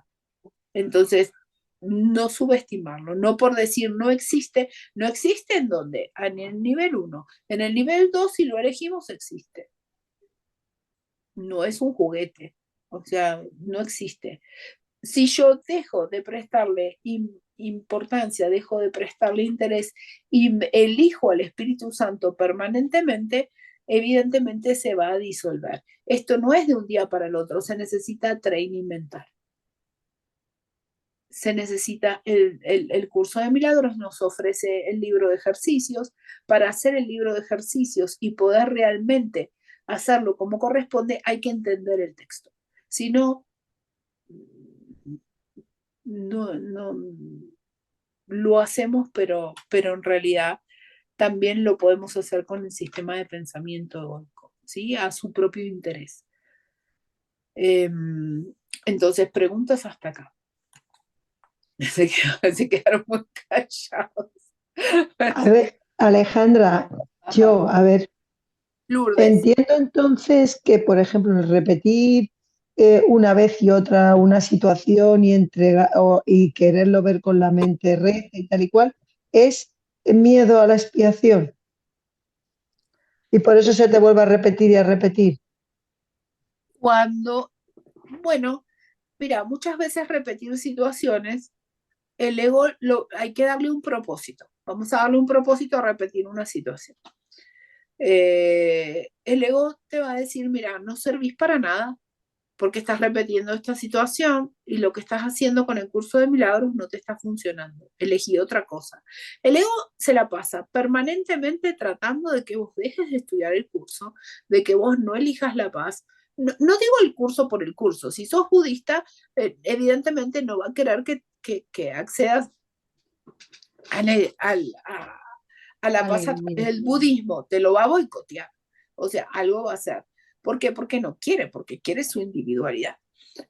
Entonces, no subestimarlo, no por decir no existe en donde, en el nivel 1, en el nivel 2, si lo elegimos, existe. No es un juguete, o sea, no existe. Si yo dejo de prestarle importancia, dejo de prestarle interés y elijo al Espíritu Santo permanentemente, evidentemente se va a disolver. Esto no es de un día para el otro, se necesita training mental. Se necesita el curso de milagros, nos ofrece el libro de ejercicios. Para hacer el libro de ejercicios y poder realmente hacerlo como corresponde, hay que entender el texto. Si no, no lo hacemos, pero en realidad también lo podemos hacer con el sistema de pensamiento egoico, ¿sí? A su propio interés. Entonces, preguntas hasta acá. Se quedaron muy callados. A ver, Alejandra, a ver, Lourdes. entiendo entonces que, por ejemplo, el repetir una vez y otra una situación y quererlo ver con la mente recta y tal y cual, es miedo a la expiación. Y por eso se te vuelve a repetir y a repetir. Bueno, mira, muchas veces repetir situaciones, el ego hay que darle un propósito. Vamos a darle un propósito a repetir una situación. El ego te va a decir, mira, no servís para nada porque estás repitiendo esta situación y lo que estás haciendo con el curso de milagros no te está funcionando. Elegí otra cosa. El ego se la pasa permanentemente tratando de que vos dejes de estudiar el curso, de que vos no elijas la paz. No digo el curso por el curso. Si sos budista, evidentemente no va a querer que accedas a la paz a través del budismo. Te lo va a boicotear. O sea, algo va a hacer. ¿Por qué? Porque no quiere, porque quiere su individualidad.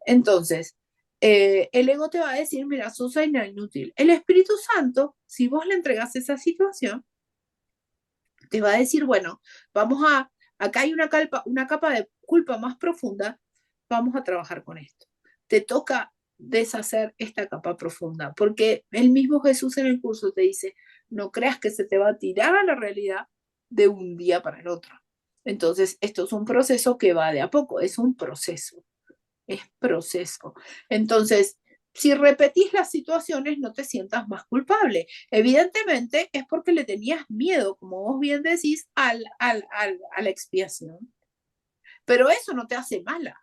Entonces, el ego te va a decir, mira, sos inútil. El Espíritu Santo, si vos le entregas esa situación, te va a decir, bueno, acá hay una capa de culpa más profunda, vamos a trabajar con esto. Te toca deshacer esta capa profunda, porque el mismo Jesús en el curso te dice, no creas que se te va a tirar a la realidad de un día para el otro. Entonces, esto es un proceso que va de a poco, es un proceso, es proceso. Entonces, si repetís las situaciones, no te sientas más culpable. Evidentemente es porque le tenías miedo, como vos bien decís, a la expiación. Pero eso no te hace mala.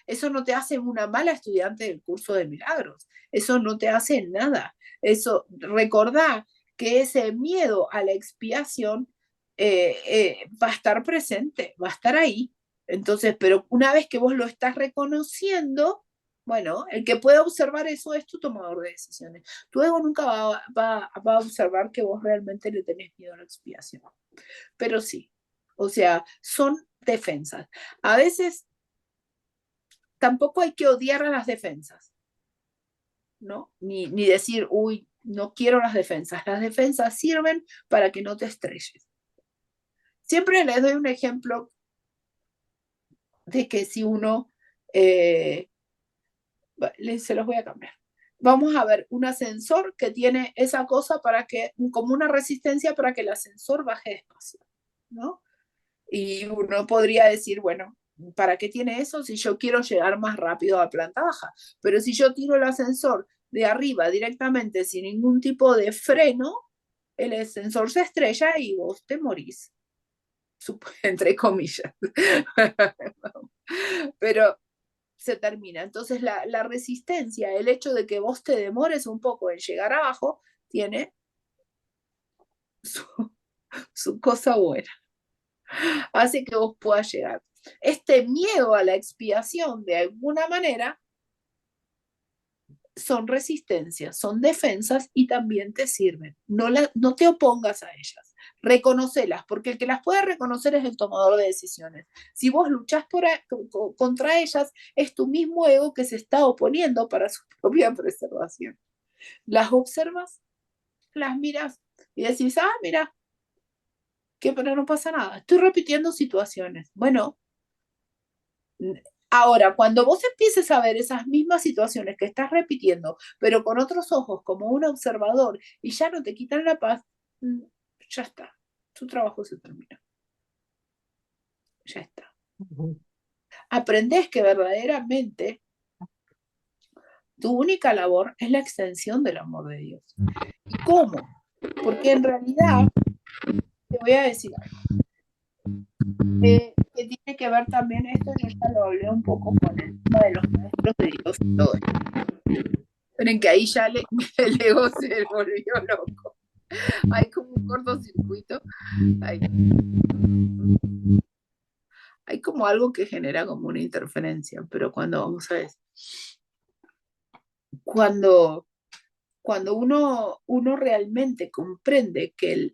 Eso no te hace una mala estudiante del curso de milagros. Eso no te hace nada. Eso, recordá que ese miedo a la expiación va a estar presente, va a estar ahí. Entonces, pero una vez que vos lo estás reconociendo, bueno, el que pueda observar eso es tu tomador de decisiones. Tu ego nunca va a observar que vos realmente le tenés miedo a la expiación. Pero sí, o sea, son defensas. A veces tampoco hay que odiar a las defensas, ¿no? Ni decir, uy, no quiero las defensas. Las defensas sirven para que no te estrelles. Siempre les doy un ejemplo de que si uno, se los voy a cambiar. Vamos a ver un ascensor que tiene esa cosa para que, como una resistencia para que el ascensor baje despacio, ¿no? Y uno podría decir, bueno, ¿para qué tiene eso si yo quiero llegar más rápido a planta baja? Pero si yo tiro el ascensor de arriba directamente sin ningún tipo de freno, el ascensor se estrella y vos te morís, entre comillas. Pero se termina. Entonces la resistencia, el hecho de que vos te demores un poco en llegar abajo, tiene su cosa buena. Hace que vos puedas llegar. Este miedo a la expiación, de alguna manera, son resistencias, son defensas y también te sirven. No te opongas a ellas, reconocelas, porque el que las puede reconocer es el tomador de decisiones. Si vos luchás contra ellas, es tu mismo ego que se está oponiendo para su propia preservación. Las observas, las miras y decís, ah, mira, que pero no pasa nada, estoy repitiendo situaciones. Bueno, ahora, cuando vos empieces a ver esas mismas situaciones que estás repitiendo, pero con otros ojos, como un observador, y ya no te quitan la paz, ya está, tu trabajo se termina. Ya está. Aprendés que verdaderamente tu única labor es la extensión del amor de Dios. ¿Y cómo? Porque en realidad, te voy a decir algo, que tiene que ver también, esto yo ya lo hablé un poco con el tema de los maestros de Dios y todo esto. Pero en que ahí ya el ego se volvió loco. Hay como un cortocircuito. Hay como algo que genera como una interferencia, pero cuando vamos a ver, cuando, cuando uno realmente comprende que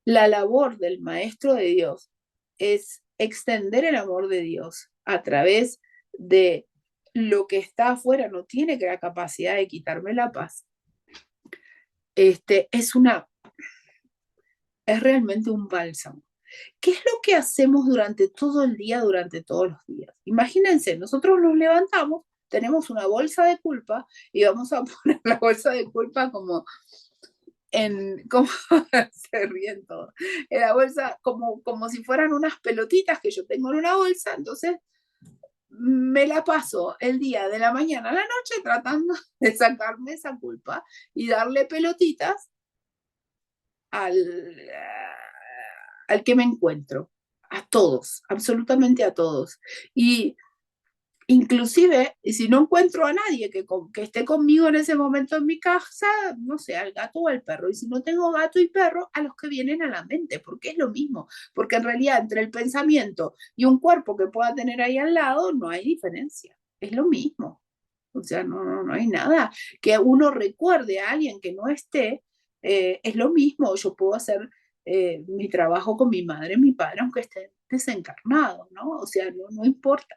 la labor del maestro de Dios es extender el amor de Dios a través de lo que está afuera, no tiene la capacidad de quitarme la paz. Es realmente un bálsamo. ¿Qué es lo que hacemos durante todo el día, durante todos los días? Imagínense, nosotros nos levantamos, tenemos una bolsa de culpa y vamos a poner la bolsa de culpa como se ríen todos, en la bolsa como si fueran unas pelotitas que yo tengo en una bolsa, entonces me la paso el día de la mañana a la noche tratando de sacarme esa culpa y darle pelotitas al que me encuentro, a todos, absolutamente a todos. Y inclusive, si no encuentro a nadie que esté conmigo en ese momento en mi casa, no sé, al gato o al perro. Y si no tengo gato y perro, a los que vienen a la mente, porque es lo mismo. Porque en realidad entre el pensamiento y un cuerpo que pueda tener ahí al lado, no hay diferencia. Es lo mismo. O sea, no hay nada. Que uno recuerde a alguien que no esté, es lo mismo. Yo puedo hacer mi trabajo con mi madre, mi padre, aunque esté desencarnado, ¿no? O sea, no importa.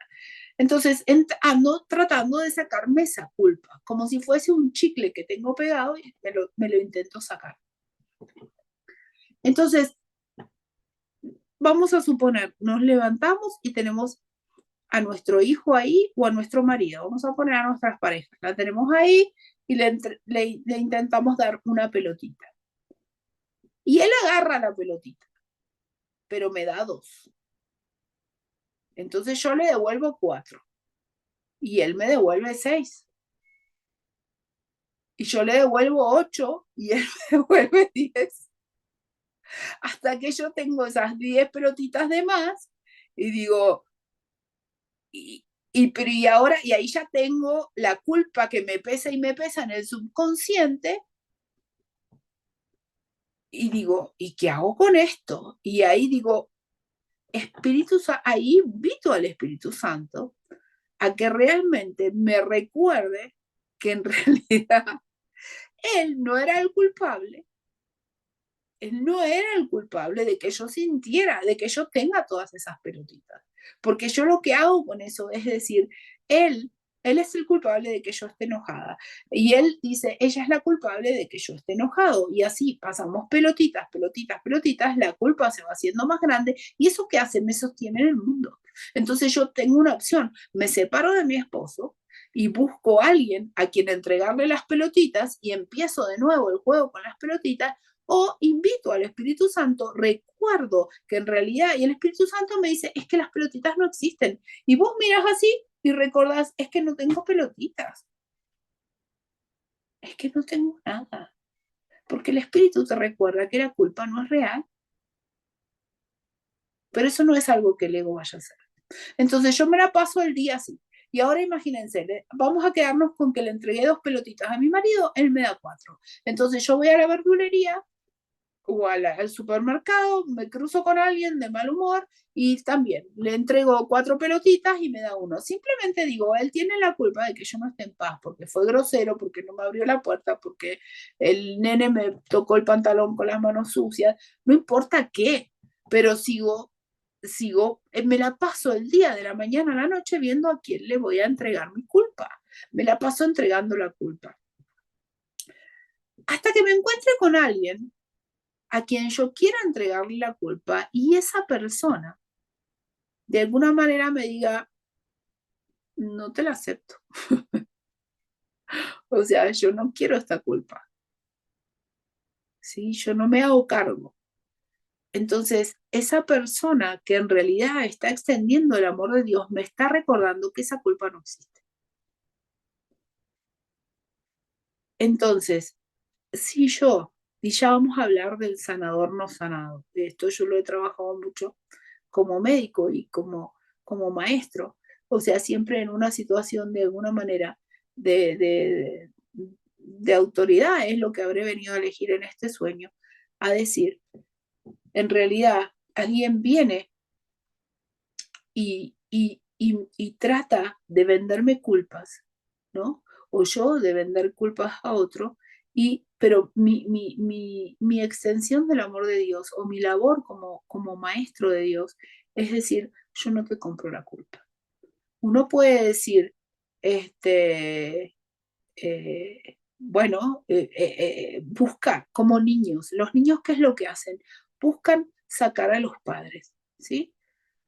Entonces, ando tratando de sacarme esa culpa, como si fuese un chicle que tengo pegado y me lo intento sacar. Entonces, vamos a suponer, nos levantamos y tenemos a nuestro hijo ahí o a nuestro marido. Vamos a poner a nuestras parejas. La tenemos ahí y le intentamos dar una pelotita. Y él agarra la pelotita, pero me da 2. Entonces yo le devuelvo 4. Y él me devuelve 6. Y yo le devuelvo 8 y él me devuelve 10. Hasta que yo tengo esas 10 pelotitas de más y digo, pero y ahora, y ahí ya tengo la culpa que me pesa y me pesa en el subconsciente y digo, ¿y qué hago con esto? Y ahí digo, ahí invito al Espíritu Santo a que realmente me recuerde que en realidad él no era el culpable. Él no era el culpable de que yo sintiera, de que yo tenga todas esas pelotitas. Porque yo lo que hago con eso es decir, él es el culpable de que yo esté enojada. Y él dice, ella es la culpable de que yo esté enojado. Y así pasamos pelotitas, pelotitas, pelotitas, la culpa se va haciendo más grande y eso que hace me sostiene en el mundo. Entonces yo tengo una opción, me separo de mi esposo y busco a alguien a quien entregarle las pelotitas y empiezo de nuevo el juego con las pelotitas, o invito al Espíritu Santo, recuerdo que en realidad, y el Espíritu Santo me dice, es que las pelotitas no existen. Y vos miras así y recordás, es que no tengo pelotitas. Es que no tengo nada. Porque el Espíritu te recuerda que la culpa no es real. Pero eso no es algo que el ego vaya a hacer. Entonces yo me la paso el día así. Y ahora imagínense, vamos a quedarnos con que le entregué 2 pelotitas a mi marido, él me da 4. Entonces yo voy a la verdulería o al supermercado, me cruzo con alguien de mal humor y también le entrego 4 pelotitas y me da 1. Simplemente digo, él tiene la culpa de que yo no esté en paz, porque fue grosero, porque no me abrió la puerta, porque el nene me tocó el pantalón con las manos sucias, no importa qué, pero me la paso el día de la mañana a la noche viendo a quién le voy a entregar mi culpa. Me la paso entregando la culpa. Hasta que me encuentre con alguien a quien yo quiera entregarle la culpa y esa persona de alguna manera me diga, no te la acepto. O sea, yo no quiero esta culpa. ¿Sí? Yo no me hago cargo. Entonces, esa persona que en realidad está extendiendo el amor de Dios me está recordando que esa culpa no existe. Entonces, si yo, y ya vamos a hablar del sanador no sanado, de esto yo lo he trabajado mucho como médico y como maestro, o sea, siempre en una situación de alguna manera de autoridad, es lo que habré venido a elegir en este sueño, a decir, en realidad alguien viene y trata de venderme culpas, ¿no? O yo de vender culpas a otro, pero mi extensión del amor de Dios o mi labor como maestro de Dios es decir, yo no te compro la culpa. Uno puede decir, buscar como niños. Los niños, ¿qué es lo que hacen? Buscan sacar a los padres, ¿sí?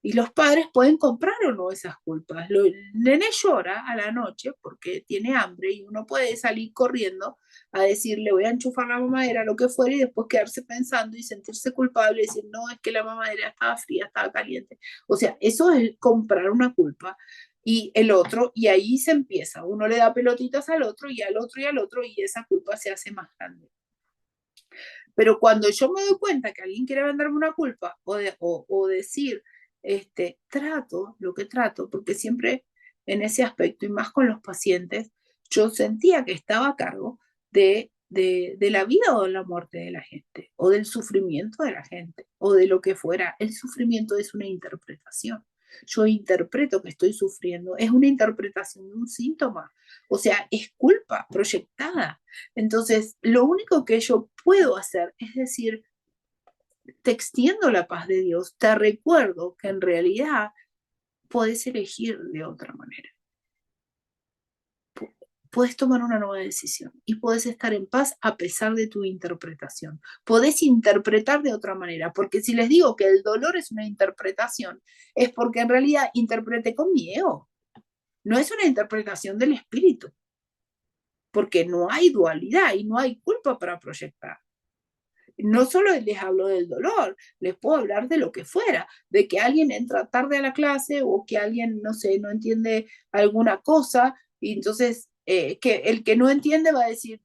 Y los padres pueden comprar o no esas culpas. El nene llora a la noche porque tiene hambre y uno puede salir corriendo a decirle voy a enchufar la mamadera, lo que fuera, y después quedarse pensando y sentirse culpable y decir no, es que la mamadera estaba fría, estaba caliente. O sea, eso es comprar una culpa. Y el otro, y ahí se empieza. Uno le da pelotitas al otro y al otro y al otro y esa culpa se hace más grande. Pero cuando yo me doy cuenta que alguien quiere venderme una culpa o decir, trato lo que trato, porque siempre en ese aspecto y más con los pacientes, yo sentía que estaba a cargo de la vida o de la muerte de la gente, o del sufrimiento de la gente, o de lo que fuera. El sufrimiento es una interpretación. Yo interpreto que estoy sufriendo, es una interpretación de un síntoma, o sea, es culpa proyectada. Entonces, lo único que yo puedo hacer es decir, te extiendo la paz de Dios, te recuerdo que en realidad puedes elegir de otra manera. Puedes tomar una nueva decisión y puedes estar en paz a pesar de tu interpretación. Podés interpretar de otra manera, porque si les digo que el dolor es una interpretación, es porque en realidad interpreté con mi ego. No es una interpretación del espíritu, porque no hay dualidad y no hay culpa para proyectar. No solo les hablo del dolor, les puedo hablar de lo que fuera, de que alguien entra tarde a la clase o que alguien, no sé, no entiende alguna cosa y entonces que el que no entiende va a decir,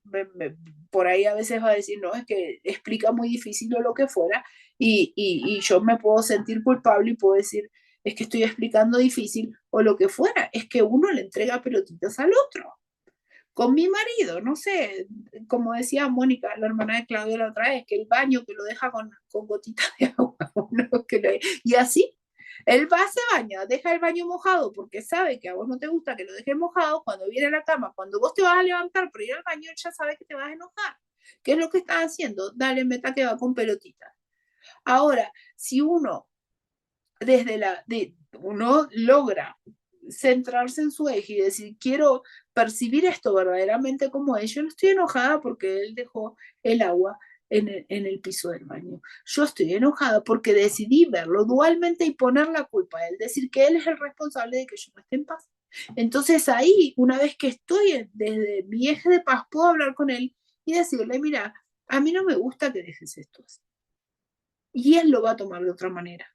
por ahí a veces va a decir, no, es que explica muy difícil o lo que fuera y yo me puedo sentir culpable y puedo decir, es que estoy explicando difícil o lo que fuera, es que uno le entrega pelotitas al otro. Con mi marido, no sé, como decía Mónica, la hermana de Claudia la otra vez, que el baño que lo deja con gotitas de agua, y así, Él va, se baña, deja el baño mojado porque sabe que a vos no te gusta que lo dejes mojado. Cuando viene a la cama, cuando vos te vas a levantar para ir al baño, él ya sabe que te vas a enojar. ¿Qué es lo que estás haciendo? Dale, meta que va con pelotitas. Ahora, si uno uno logra centrarse en su eje y decir, quiero percibir esto verdaderamente como es, yo no estoy enojada porque él dejó el agua en el piso del baño. Yo estoy enojada porque decidí verlo dualmente y poner la culpa a él, decir que él es el responsable de que yo no esté en paz. Entonces ahí, una vez que estoy desde mi eje de paz, puedo hablar con él y decirle, mira, a mí no me gusta que dejes esto así. Y él lo va a tomar de otra manera,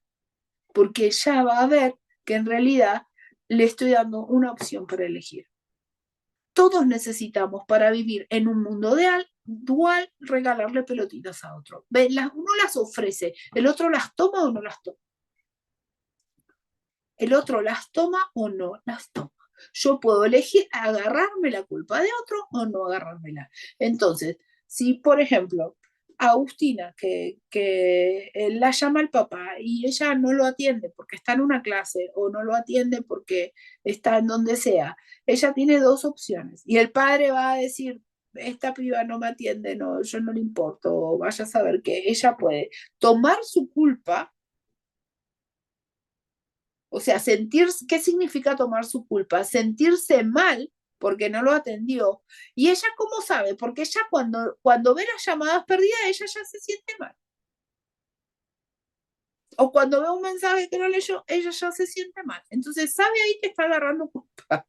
porque ya va a ver que en realidad le estoy dando una opción para elegir. Todos necesitamos para vivir en un mundo dual regalarle pelotitas a otro. Uno las ofrece, el otro las toma o no las toma. El otro las toma o no las toma. Yo puedo elegir agarrarme la culpa de otro o no agarrármela. Entonces, si por ejemplo Agustina, que la llama el papá y ella no lo atiende porque está en una clase o no lo atiende porque está en donde sea, ella tiene dos opciones y el padre va a decir, esta piba no me atiende, no, yo no le importo, o vaya a saber que ella puede tomar su culpa. O sea, ¿qué significa tomar su culpa? Sentirse mal porque no lo atendió. ¿Y ella cómo sabe? Porque ella cuando ve las llamadas perdidas, ella ya se siente mal. O cuando ve un mensaje que no leyó, ella ya se siente mal. Entonces sabe ahí que está agarrando culpa.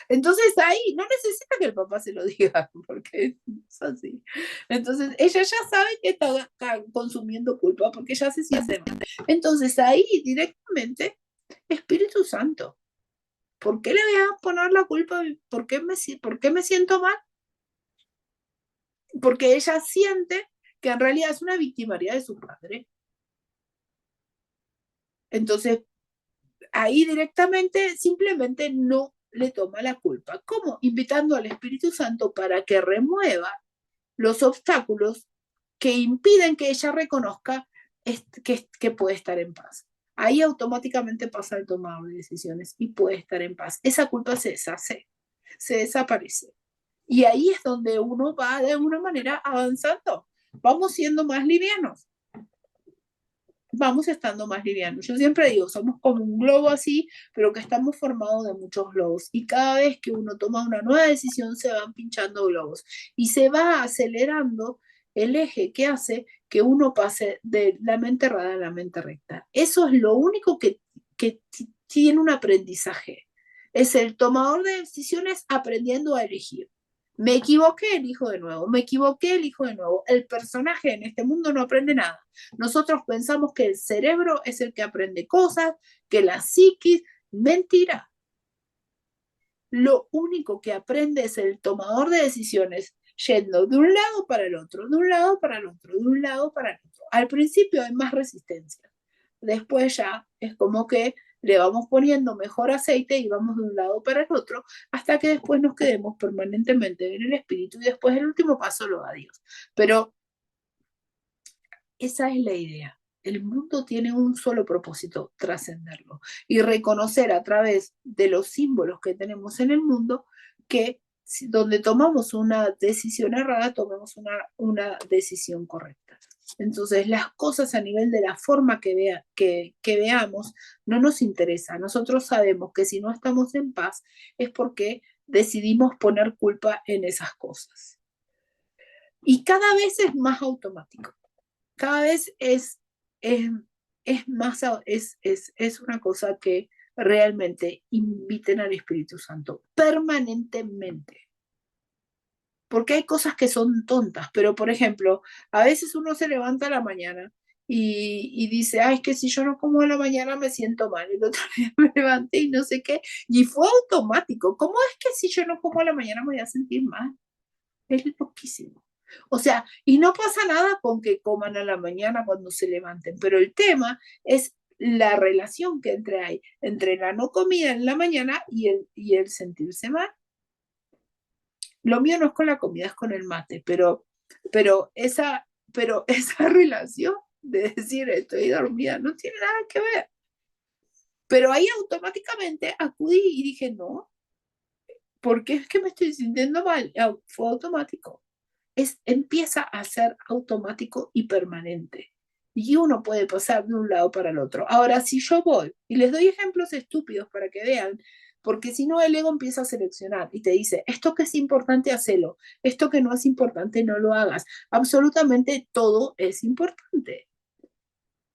Entonces ahí no necesita que el papá se lo diga, porque es así. Entonces ella ya sabe que está consumiendo culpa porque ella se siente mal. Entonces ahí directamente, Espíritu Santo, ¿por qué le voy a poner la culpa? ¿Por qué me siento mal? Porque ella siente que en realidad es una victimaria de su padre. Entonces ahí directamente simplemente no le toma la culpa. ¿Cómo? Invitando al Espíritu Santo para que remueva los obstáculos que impiden que ella reconozca que puede estar en paz. Ahí automáticamente pasa el tomado de decisiones y puede estar en paz. Esa culpa se deshace, se desaparece. Y ahí es donde uno va de alguna manera avanzando. Vamos siendo más livianos. Vamos estando más livianos. Yo siempre digo, somos como un globo así, pero que estamos formados de muchos globos. Y cada vez que uno toma una nueva decisión, se van pinchando globos. Y se va acelerando el eje que hace que uno pase de la mente errada a la mente recta. Eso es lo único que tiene un aprendizaje. Es el tomador de decisiones aprendiendo a elegir. Me equivoqué, elijo de nuevo. Me equivoqué, elijo de nuevo. El personaje en este mundo no aprende nada. Nosotros pensamos que el cerebro es el que aprende cosas, que la psiquis, mentira. Lo único que aprende es el tomador de decisiones yendo de un lado para el otro, de un lado para el otro, de un lado para el otro. Al principio hay más resistencia. Después ya es como que le vamos poniendo mejor aceite y vamos de un lado para el otro hasta que después nos quedemos permanentemente en el espíritu y después el último paso lo da Dios. Pero esa es la idea. El mundo tiene un solo propósito, trascenderlo y reconocer a través de los símbolos que tenemos en el mundo que donde tomamos una decisión errada, tomamos una decisión correcta. Entonces, las cosas a nivel de la forma que veamos no nos interesa. Nosotros sabemos que si no estamos en paz es porque decidimos poner culpa en esas cosas. Y cada vez es más automático. Cada vez es más, es una cosa que realmente inviten al Espíritu Santo permanentemente. Porque hay cosas que son tontas, pero por ejemplo, a veces uno se levanta a la mañana y dice, ay, es que si yo no como a la mañana me siento mal. El otro día me levanté y no sé qué, y fue automático. ¿Cómo es que si yo no como a la mañana me voy a sentir mal? Es loquísimo. O sea, y no pasa nada con que coman a la mañana cuando se levanten, pero el tema es la relación que hay entre la no comida en la mañana y el sentirse mal. Lo mío no es con la comida, es con el mate, pero esa relación de decir estoy dormida, no tiene nada que ver. Pero ahí automáticamente acudí y dije, no, porque es que me estoy sintiendo mal. Fue automático. Empieza a ser automático y permanente. Y uno puede pasar de un lado para el otro. Ahora, si yo voy, y les doy ejemplos estúpidos para que vean, porque si no el ego empieza a seleccionar y te dice, esto que es importante, hacelo, esto que no es importante, no lo hagas. Absolutamente todo es importante.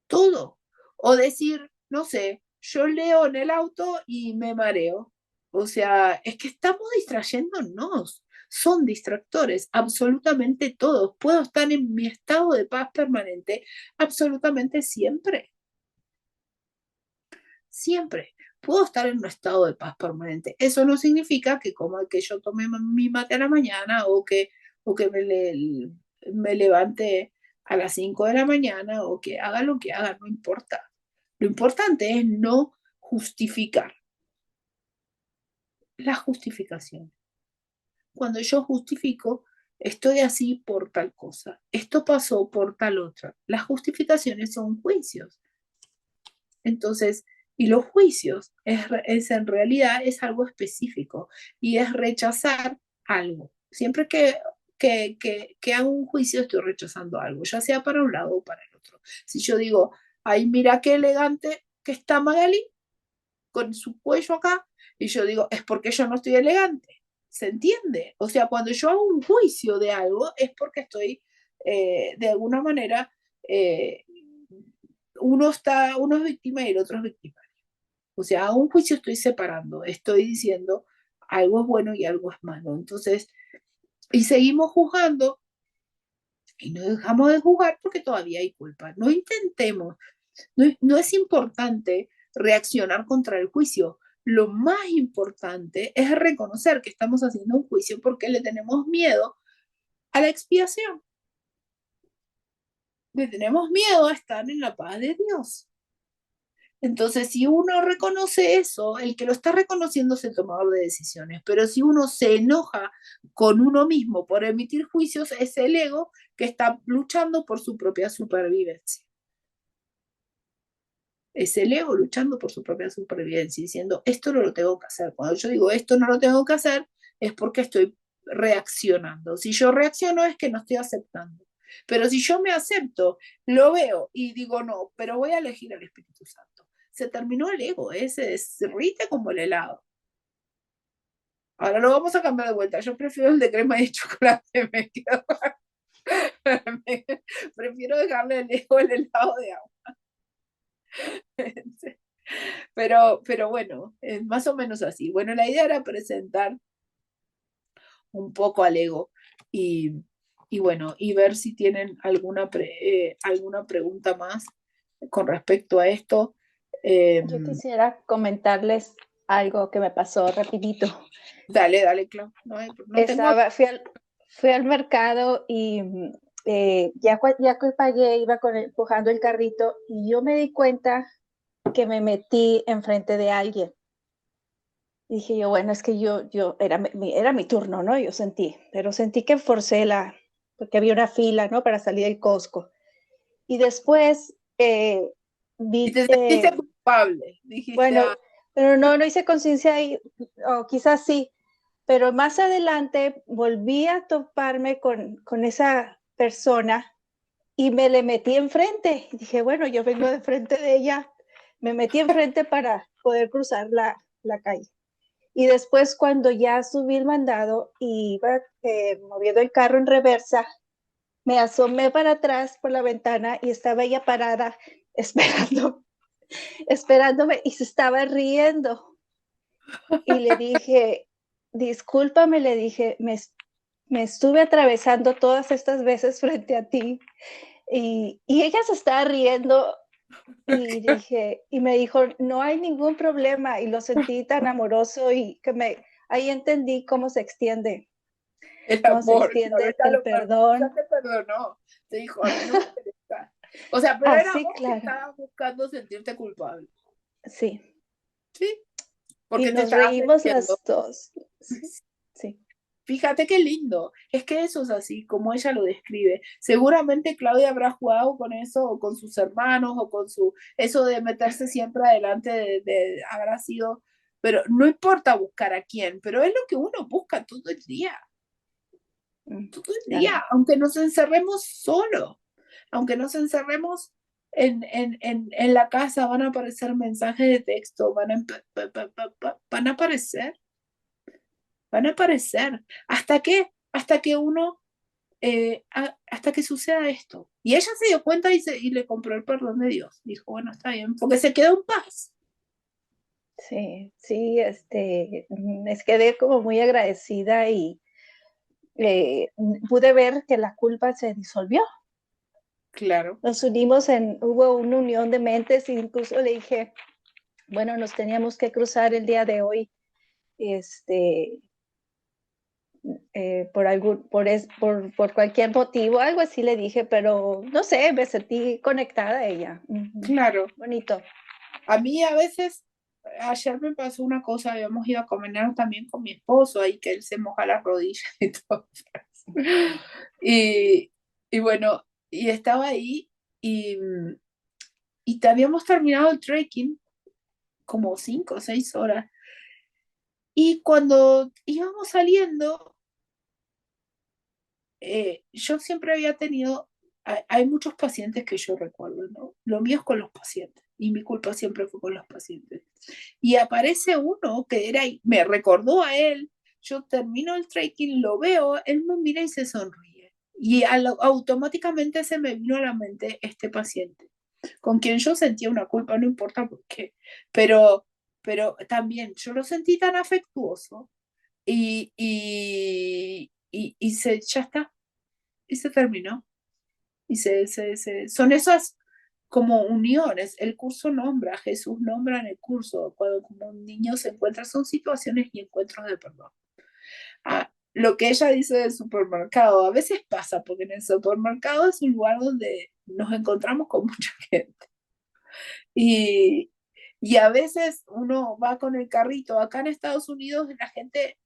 Todo. O decir, no sé, yo leo en el auto y me mareo. O sea, es que estamos distrayéndonos. Son distractores, absolutamente todos. Puedo estar en mi estado de paz permanente absolutamente siempre. Siempre. Puedo estar en un estado de paz permanente. Eso no significa que como que yo tome mi mate a la mañana o que me levante a las 5 de la mañana o que haga lo que haga, no importa. Lo importante es no justificar. La justificación. Cuando yo justifico, estoy así por tal cosa, esto pasó por tal otra. Las justificaciones son juicios. Entonces, y los juicios es en realidad es algo específico y es rechazar algo. Siempre que hago un juicio estoy rechazando algo, ya sea para un lado o para el otro. Si yo digo, ay, mira qué elegante que está Magali con su cuello acá, y yo digo, es porque yo no estoy elegante. ¿Se entiende? O sea, cuando yo hago un juicio de algo es porque estoy, de alguna manera, uno es víctima y el otro es víctima. O sea, a un juicio estoy separando, estoy diciendo algo es bueno y algo es malo. Entonces, y seguimos juzgando y no dejamos de juzgar porque todavía hay culpa. No intentemos, no es importante reaccionar contra el juicio. Lo más importante es reconocer que estamos haciendo un juicio porque le tenemos miedo a la expiación. Le tenemos miedo a estar en la paz de Dios. Entonces, si uno reconoce eso, el que lo está reconociendo es el tomador de decisiones, pero si uno se enoja con uno mismo por emitir juicios, es el ego que está luchando por su propia supervivencia. Es el ego luchando por su propia supervivencia, diciendo, esto no lo tengo que hacer. Cuando yo digo, esto no lo tengo que hacer, es porque estoy reaccionando. Si yo reacciono es que no estoy aceptando. Pero si yo me acepto, lo veo y digo, no, pero voy a elegir al Espíritu Santo. Se terminó el ego, se derrite como el helado. Ahora lo vamos a cambiar de vuelta. Yo prefiero el de crema y de chocolate. Prefiero dejarle el ego el helado de agua. Pero bueno, es más o menos así. Bueno, la idea era presentar un poco al ego y bueno, y ver si tienen alguna pregunta más con respecto a esto. Yo quisiera comentarles algo que me pasó rapidito. Dale, Clau. No Fui al mercado y ya que pagué, iba empujando el carrito y yo me di cuenta que me metí enfrente de alguien. Dije yo, bueno, es que era mi turno, ¿no? Yo pero sentí que forcé porque había una fila, ¿no? Para salir del Costco. Y después vi y te sentiste culpable, dijiste. Bueno, pero no hice conciencia ahí, o quizás sí, pero más adelante volví a toparme con esa persona y me le metí enfrente. Y dije, bueno, yo vengo de frente de ella, me metí enfrente para poder cruzar la calle. Y después cuando ya subí el mandado y iba moviendo el carro en reversa, me asomé para atrás por la ventana y estaba ella parada esperándome y se estaba riendo. Y le dije, discúlpame, le dije, me estuve atravesando todas estas veces frente a ti. Y ella se estaba riendo y me dijo, no hay ningún problema. Y lo sentí tan amoroso y que ahí entendí cómo se extiende. El cómo se amor, extiende el perdón. Ya te perdonó. Te dijo, a mí no me interesa. O sea, pero era vos que estabas buscando sentirte culpable. Sí. Sí. Porque y nos reímos las dos. Sí. Fíjate qué lindo. Es que eso es así, como ella lo describe. Seguramente Claudia habrá jugado con eso, o con sus hermanos, o con eso de meterse siempre adelante, habrá sido, pero no importa buscar a quién, pero es lo que uno busca todo el día. Todo el día, Claro. aunque nos encerremos solo, aunque nos encerremos en la casa, van a aparecer mensajes de texto, van a aparecer. Van a aparecer. Hasta que uno, hasta que suceda esto. Y ella se dio cuenta y le compró el perdón de Dios. Dijo, bueno, está bien, porque se quedó en paz. Sí, sí, me quedé como muy agradecida y pude ver que la culpa se disolvió. Claro. Nos unimos hubo una unión de mentes e incluso le dije, bueno, nos teníamos que cruzar el día de hoy, por cualquier motivo, algo así le dije, pero no sé, me sentí conectada a ella. Claro. Bonito. A mí a veces, ayer me pasó una cosa, habíamos ido a comer también con mi esposo, ahí que él se moja las rodillas y todo. Y bueno, y estaba ahí y habíamos terminado el trekking como 5 o 6 horas. Y cuando íbamos saliendo, yo siempre había tenido, hay muchos pacientes que yo recuerdo, ¿no? Lo mío es con los pacientes y mi culpa siempre fue con los pacientes. Y aparece uno que me recordó a él, yo termino el trekking, lo veo, él me mira y se sonríe. Y automáticamente se me vino a la mente este paciente, con quien yo sentía una culpa, no importa por qué, pero, también yo lo sentí tan afectuoso ya está, y se terminó. Y son esas como uniones. El curso nombra, Jesús nombra en el curso, cuando como un niño se encuentra, son situaciones y encuentros de perdón. Lo que ella dice del supermercado, a veces pasa, porque en el supermercado es un lugar donde nos encontramos con mucha gente. Y, a veces uno va con el carrito. Acá en Estados Unidos la gente,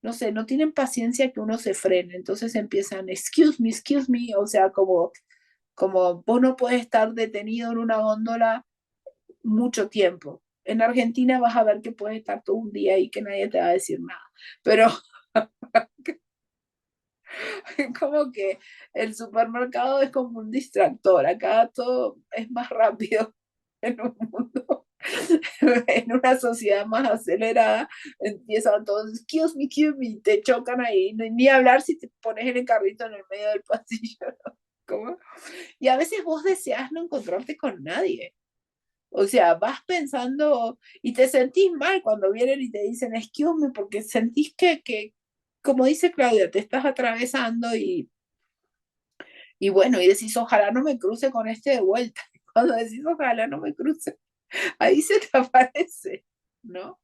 no sé, no tienen paciencia que uno se frene, entonces empiezan, excuse me, o sea, como vos no puedes estar detenido en una góndola mucho tiempo. En Argentina vas a ver que puedes estar todo un día y que nadie te va a decir nada, pero como que el supermercado es como un distractor, acá todo es más rápido en un mundo, en una sociedad más acelerada, empiezan todos, excuse me, te chocan ahí, ni hablar si te pones en el carrito en el medio del pasillo, ¿no? ¿Cómo? Y a veces vos deseas no encontrarte con nadie. O sea, vas pensando y te sentís mal cuando vienen y te dicen excuse me, porque sentís que, como dice Claudia, te estás atravesando y bueno, y decís, ojalá no me cruce con este de vuelta. Cuando decís, ojalá no me cruce, ahí se te aparece, ¿no?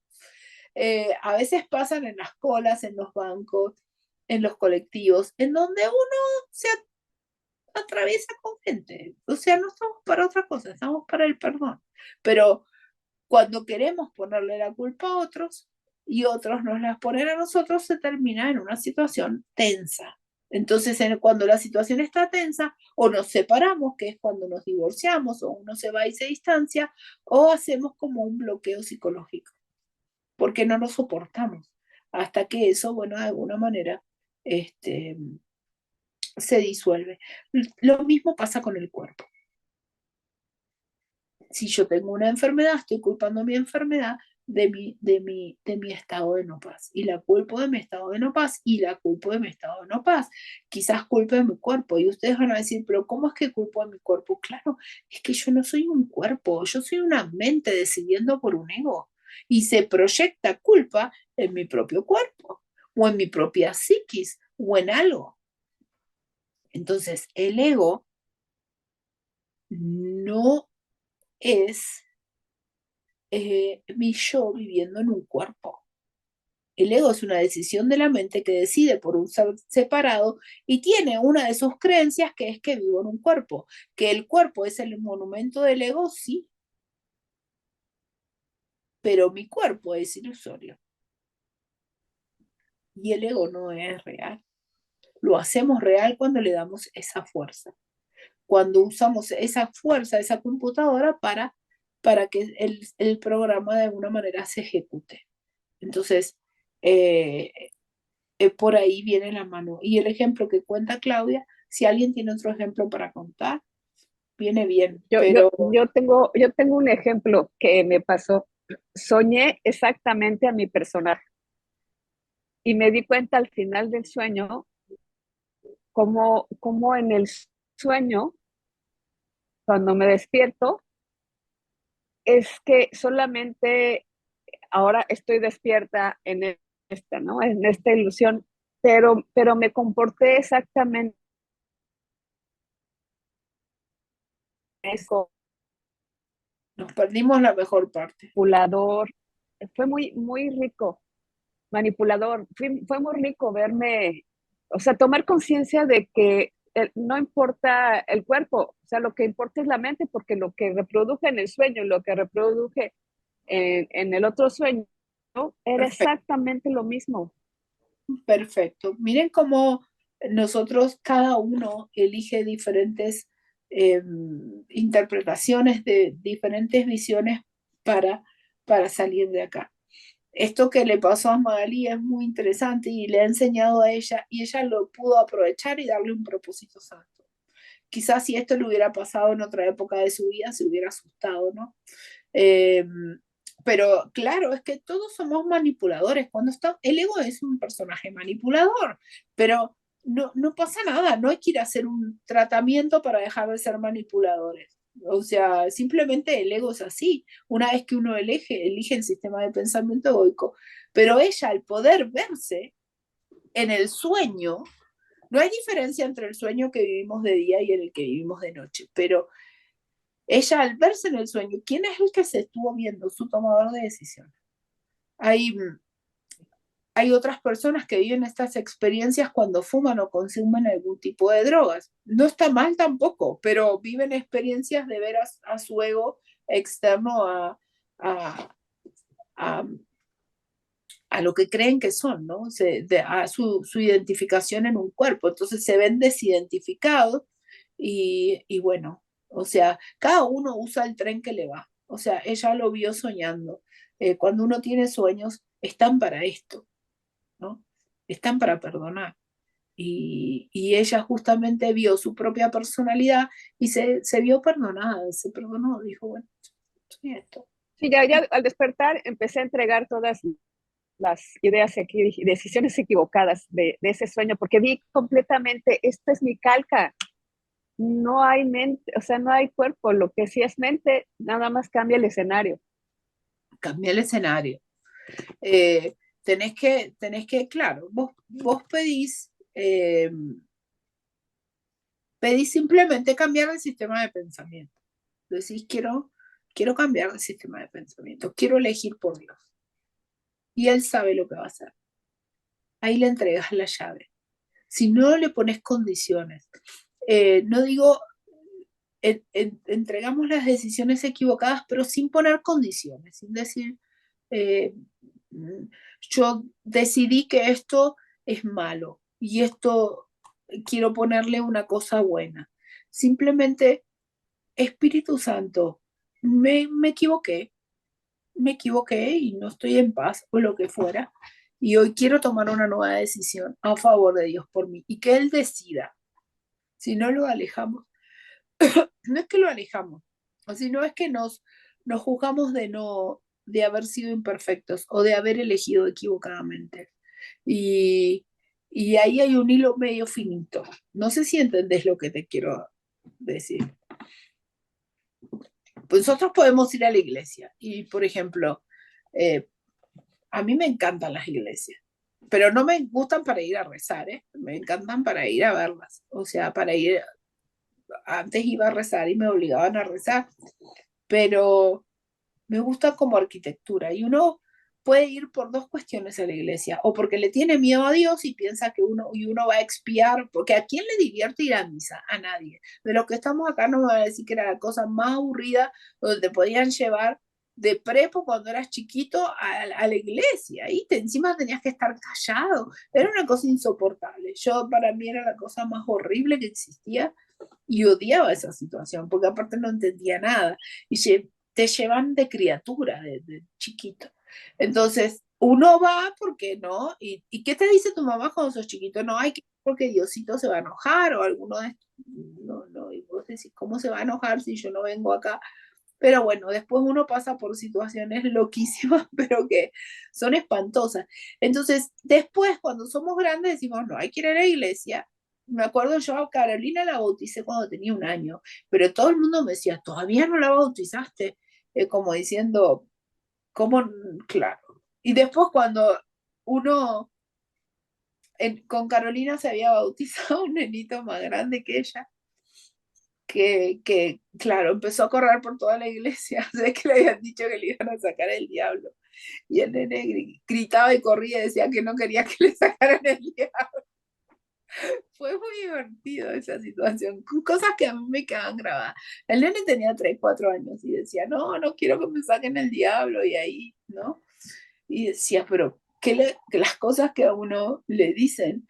A veces pasan en las colas, en los bancos, en los colectivos, en donde uno se atraviesa con gente. O sea, no estamos para otra cosa, estamos para el perdón. Pero cuando queremos ponerle la culpa a otros y otros nos las ponen a nosotros, se termina en una situación tensa. Entonces, cuando la situación está tensa, o nos separamos, que es cuando nos divorciamos, o uno se va y se distancia, o hacemos como un bloqueo psicológico, porque no nos soportamos, hasta que eso, bueno, de alguna manera, se disuelve. Lo mismo pasa con el cuerpo. Si yo tengo una enfermedad, estoy culpando a mi enfermedad de mi estado de no paz. Y la culpo de mi estado de no paz y la culpo de mi estado de no paz. Quizás culpe de mi cuerpo. Y ustedes van a decir, pero ¿cómo es que culpo a mi cuerpo? Claro, es que yo no soy un cuerpo, yo soy una mente decidiendo por un ego. Y se proyecta culpa en mi propio cuerpo, o en mi propia psiquis, o en algo. Entonces, el ego no es mi yo viviendo en un cuerpo. El ego es una decisión de la mente que decide por un ser separado y tiene una de sus creencias que es que vivo en un cuerpo. Que el cuerpo es el monumento del ego, sí, pero mi cuerpo es ilusorio. y el ego no es real. Lo hacemos real cuando le damos esa fuerza, cuando usamos esa fuerza, esa computadora para que el programa de alguna manera se ejecute. Entonces, eh, por ahí viene la mano. Y el ejemplo que cuenta Claudia, si alguien tiene otro ejemplo para contar, viene bien, pero Yo tengo un ejemplo que me pasó. Soñé exactamente a mi personaje y me di cuenta al final del sueño como en el sueño, cuando me despierto, es que solamente ahora estoy despierta en esta, ¿no? En esta ilusión, pero me comporté exactamente eso, nos perdimos la mejor parte. manipulador. Fue muy rico, manipulador. Fue muy rico verme, o sea, tomar conciencia de que no importa el cuerpo, o sea, lo que importa es la mente, porque lo que reproduje en el sueño y lo que reproduje en el otro sueño era Perfecto. exactamente lo mismo. Perfecto. Miren cómo nosotros, cada uno elige diferentes interpretaciones de diferentes visiones para, para salir de acá. Esto que le pasó a Magali es muy interesante y le ha enseñado a ella y ella lo pudo aprovechar y darle un propósito santo. Quizás si esto le hubiera pasado en otra época de su vida, se hubiera asustado, ¿no? Eh, pero claro, es que todos somos manipuladores. El ego es un personaje manipulador, pero no pasa nada, no hay que ir a hacer un tratamiento para dejar de ser manipuladores. O sea, simplemente el ego es así. Una vez que uno elige el sistema de pensamiento egoico, pero ella, al poder verse en el sueño, no hay diferencia entre el sueño que vivimos de día y el que vivimos de noche, pero ella al verse en el sueño, ¿quién es el que se estuvo viendo? Su tomador de decisiones. Hay otras personas que viven estas experiencias cuando fuman o consumen algún tipo de drogas. No está mal tampoco, pero viven experiencias de ver a su ego externo a, a lo que creen que son, ¿no? A su identificación en un cuerpo. Entonces se ven desidentificados y bueno, o sea, cada uno usa el tren que le va. O sea, ella lo vio soñando. Cuando uno tiene sueños, están para esto, ¿no? Están para perdonar. Y ella justamente vio su propia personalidad y se vio perdonada, se perdonó, dijo, bueno, soy esto. Sí, ya al despertar empecé a entregar todas las ideas y decisiones equivocadas de ese sueño, porque vi completamente, esto es mi calca, no hay mente, o sea, no hay cuerpo, lo que sí es mente, nada más cambia el escenario. Cambia el escenario. Tenés que, claro, vos pedís simplemente cambiar el sistema de pensamiento. Decís, quiero cambiar el sistema de pensamiento, quiero elegir por Dios. Y Él sabe lo que va a hacer. Ahí le entregas la llave. Si no le pones condiciones, no digo, entregamos las decisiones equivocadas, pero sin poner condiciones, sin decir, eh, yo decidí que esto es malo y esto quiero ponerle una cosa buena. Simplemente, Espíritu Santo, me equivoqué y no estoy en paz o lo que fuera. Y hoy quiero tomar una nueva decisión a favor de Dios por mí y que Él decida. Si no lo alejamos, no es que lo alejamos, sino es que nos juzgamos de haber sido imperfectos o de haber elegido equivocadamente. Y, y ahí hay un hilo medio finito. No sé si entendés lo que te quiero decir. Pues nosotros podemos ir a la iglesia y, por ejemplo, a mí me encantan las iglesias, pero no me gustan para ir a rezar, ¿eh? Me encantan para ir a verlas. O sea, para ir, antes iba a rezar y me obligaban a rezar, pero me gusta como arquitectura y uno puede ir por dos cuestiones a la iglesia, o porque le tiene miedo a Dios y piensa que uno va a expiar, porque ¿a quién le divierte ir a misa? A nadie. De los que estamos acá no me van a decir que era la cosa más aburrida donde te podían llevar de prepo cuando eras chiquito a la iglesia, y encima tenías que estar callado, era una cosa insoportable. Para mí era la cosa más horrible que existía y odiaba esa situación, porque aparte no entendía nada, y te llevan de criatura, de chiquito. Entonces, uno va porque no, y ¿qué te dice tu mamá cuando sos chiquito? No, hay que porque Diosito se va a enojar o alguno de estos. No, no, y vos decís, ¿cómo se va a enojar si yo no vengo acá? Pero bueno, después uno pasa por situaciones loquísimas, pero que son espantosas. Entonces, después, cuando somos grandes, decimos, no, hay que ir a la iglesia. Me acuerdo, yo a Carolina la bauticé cuando tenía 1 año, pero todo el mundo me decía, ¿todavía no la bautizaste? Como diciendo, ¿cómo? Claro. Y después cuando uno, con Carolina se había bautizado un nenito más grande que ella, claro, empezó a correr por toda la iglesia, sé que le habían dicho que le iban a sacar el diablo, y el nene gritaba y corría y decía que no quería que le sacaran el diablo. Fue muy divertido esa situación, cosas que a mí me quedaban grabadas. El nene tenía 3, 4 años y decía, no, no quiero que me saquen el diablo, y ahí, ¿no? Y decía, pero que las cosas que a uno le dicen.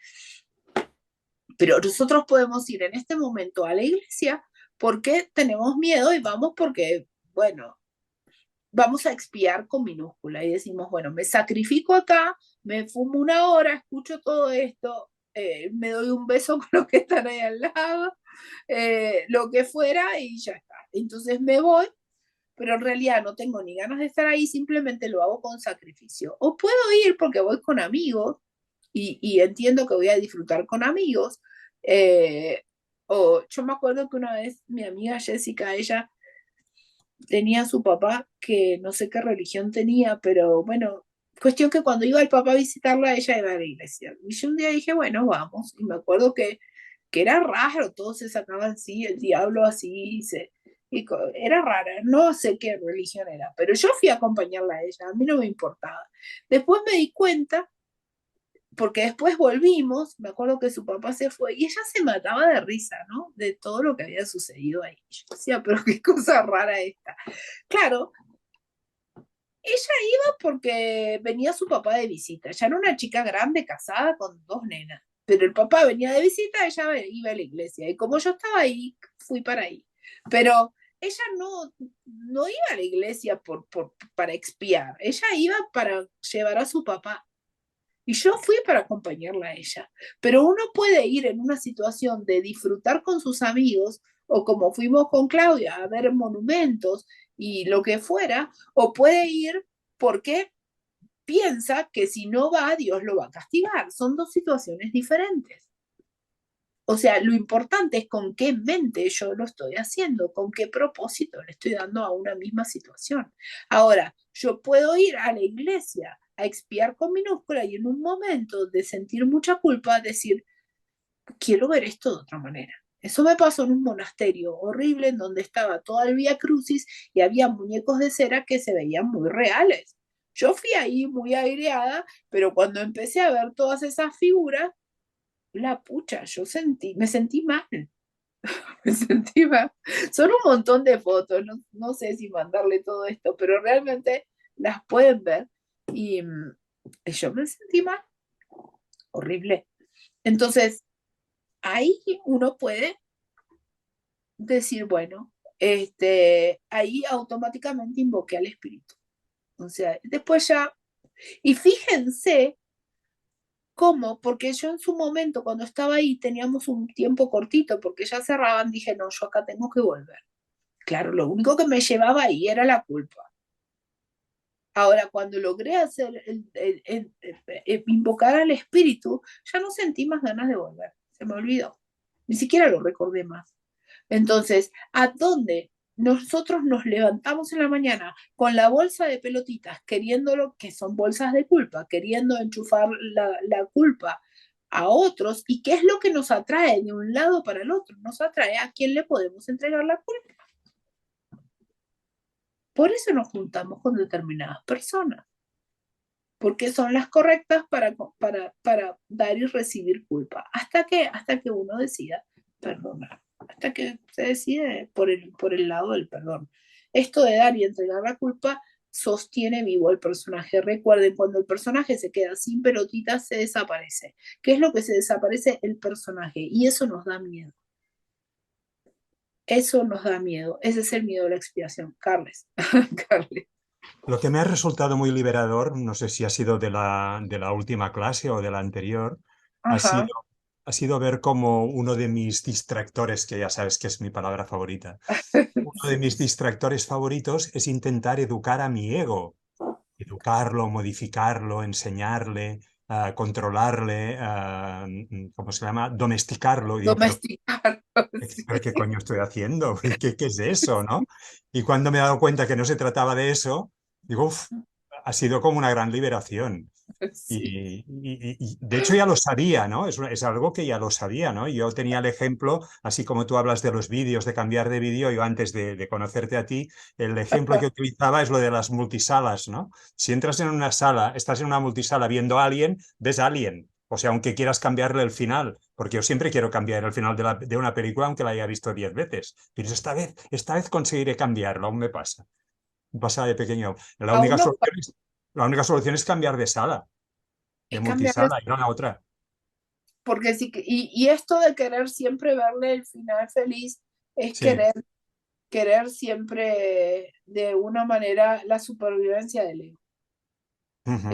Pero nosotros podemos ir en este momento a la iglesia porque tenemos miedo y vamos porque, bueno, vamos a expiar con minúscula y decimos, bueno, me sacrifico acá, me fumo 1 hora, escucho todo esto, me doy un beso con los que están ahí al lado, lo que fuera, y ya está. Entonces me voy, pero en realidad no tengo ni ganas de estar ahí, simplemente lo hago con sacrificio. O puedo ir porque voy con amigos y entiendo que voy a disfrutar con amigos. O yo me acuerdo que una vez mi amiga Jessica, ella tenía a su papá que no sé qué religión tenía, pero bueno, cuestión que cuando iba el papá a visitarla, ella iba a la iglesia. Y yo un día dije, bueno, vamos. Y me acuerdo que era raro, todos se sacaban así, el diablo así, era rara, no sé qué religión era, pero yo fui a acompañarla a ella, a mí no me importaba. Después me di cuenta, porque después volvimos, me acuerdo que su papá se fue y ella se mataba de risa, ¿no? De todo lo que había sucedido ahí. Yo decía, pero qué cosa rara esta. Claro, ella iba porque venía su papá de visita, ya era una chica grande, casada con 2 nenas, pero el papá venía de visita, ella iba a la iglesia, y como yo estaba ahí, fui para ahí. Pero ella no iba a la iglesia para expiar, ella iba para llevar a su papá. Y yo fui para acompañarla a ella. Pero uno puede ir en una situación de disfrutar con sus amigos, o como fuimos con Claudia, a ver monumentos y lo que fuera, o puede ir porque piensa que si no va, Dios lo va a castigar. Son 2 situaciones diferentes. O sea, lo importante es con qué mente yo lo estoy haciendo, con qué propósito le estoy dando a una misma situación. Ahora, yo puedo ir a la iglesia a expiar con minúscula y en un momento de sentir mucha culpa decir, quiero ver esto de otra manera. Eso me pasó en un monasterio horrible en donde estaba toda el Vía Crucis y había muñecos de cera que se veían muy reales. Yo fui ahí muy aireada, pero cuando empecé a ver todas esas figuras, la pucha, me sentí mal. Me sentí mal. Son un montón de fotos, no sé si mandarle todo esto, pero realmente las pueden ver. Y yo me sentí mal, horrible. Entonces, ahí uno puede decir, bueno, ahí automáticamente invoqué al espíritu. O sea, después ya, y fíjense cómo, porque yo en su momento, cuando estaba ahí, teníamos un tiempo cortito, porque ya cerraban, dije, no, yo acá tengo que volver. Claro, lo único que me llevaba ahí era la culpa. Ahora, cuando logré hacer invocar al espíritu, ya no sentí más ganas de volver. Se me olvidó. Ni siquiera lo recordé más. Entonces, ¿a dónde nosotros nos levantamos en la mañana con la bolsa de pelotitas, queriéndolo, que son bolsas de culpa, queriendo enchufar la culpa a otros? ¿Y qué es lo que nos atrae de un lado para el otro? Nos atrae a quién le podemos entregar la culpa. Por eso nos juntamos con determinadas personas, porque son las correctas para dar y recibir culpa, hasta que uno decida perdonar, hasta que se decide por el lado del perdón. Esto de dar y entregar la culpa sostiene vivo al personaje. Recuerden, cuando el personaje se queda sin pelotitas, se desaparece. ¿Qué es lo que se desaparece? El personaje. Y eso nos da miedo. Eso nos da miedo. Ese es el miedo a la expiación. Carles. Carles. Lo que me ha resultado muy liberador, no sé si ha sido de la última clase o de la anterior, Ajá. ha sido ver como uno de mis distractores, que ya sabes que es mi palabra favorita, uno de mis distractores favoritos es intentar educar a mi ego, educarlo, modificarlo, enseñarle, controlarle, ¿cómo se llama? Domesticarlo. Y digo, Domesticar. Sí. ¿pero qué coño estoy haciendo? ¿Qué es eso, no? Y cuando me he dado cuenta que no se trataba de eso, digo, uf, ha sido como una gran liberación. Sí. Y de hecho ya lo sabía, ¿no? Es algo que ya lo sabía, ¿no? Yo tenía el ejemplo, así como tú hablas de los vídeos, de cambiar de vídeo, yo antes de conocerte a ti, el ejemplo que utilizaba es lo de las multisalas, ¿no? Si entras en una sala, estás en una multisala viendo a alguien, ves a alguien. O sea, aunque quieras cambiarle el final, porque yo siempre quiero cambiar el final de una película, aunque la haya visto 10 veces. Pero esta vez conseguiré cambiarlo, aún me pasa. Me pasa de pequeño. Aún no La única solución es cambiar de sala, de es cambiar, multisala, y no a otra. porque sí, y esto de querer siempre verle el final feliz es Sí. querer siempre de una manera la supervivencia del ego. Ujú.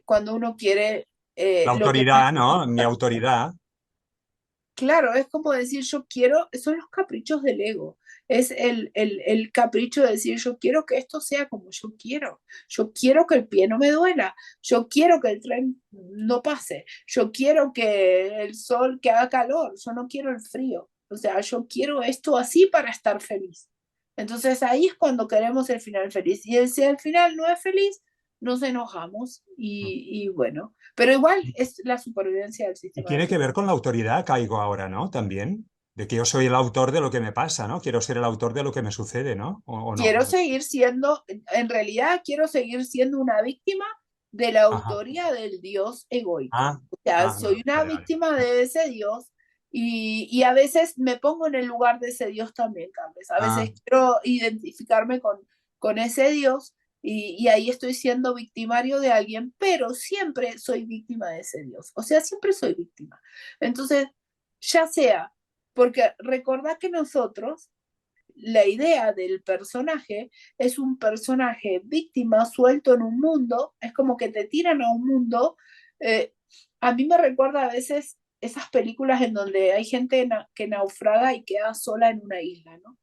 Cuando uno quiere La lo que más... autoridad, ¿no? Mi autoridad. Claro, es como decir yo quiero, son los caprichos del ego, es el capricho de decir yo quiero que esto sea como yo quiero que el pie no me duela, yo quiero que el tren no pase, yo quiero que el sol, que haga calor, yo no quiero el frío, o sea, yo quiero esto así para estar feliz. Entonces ahí es cuando queremos el final feliz, y si el final no es feliz, nos enojamos y bueno, pero igual es la supervivencia del Y sistema tiene que nervioso. ver con la autoridad, caigo ahora, ¿no? También. De que yo soy el autor de lo que me pasa, ¿no? Quiero ser el autor de lo que me sucede, ¿no? O no? Quiero seguir siendo, en realidad quiero seguir siendo una víctima de la Ajá. autoría del Dios egoico. Ah, O sea, ah, soy una vale, vale. víctima de ese Dios y a veces me pongo en el lugar de ese Dios también, Carles. A Ah, veces quiero identificarme con ese Dios y ahí estoy siendo victimario de alguien, pero siempre soy víctima de ese Dios. O sea, siempre soy víctima. Entonces, ya sea, porque recordad que nosotros la idea del personaje es un personaje víctima suelto en un mundo, es como que te tiran a un mundo. eh, a mí me recuerda a veces esas películas en donde hay gente que naufraga y queda sola en una isla, ¿no?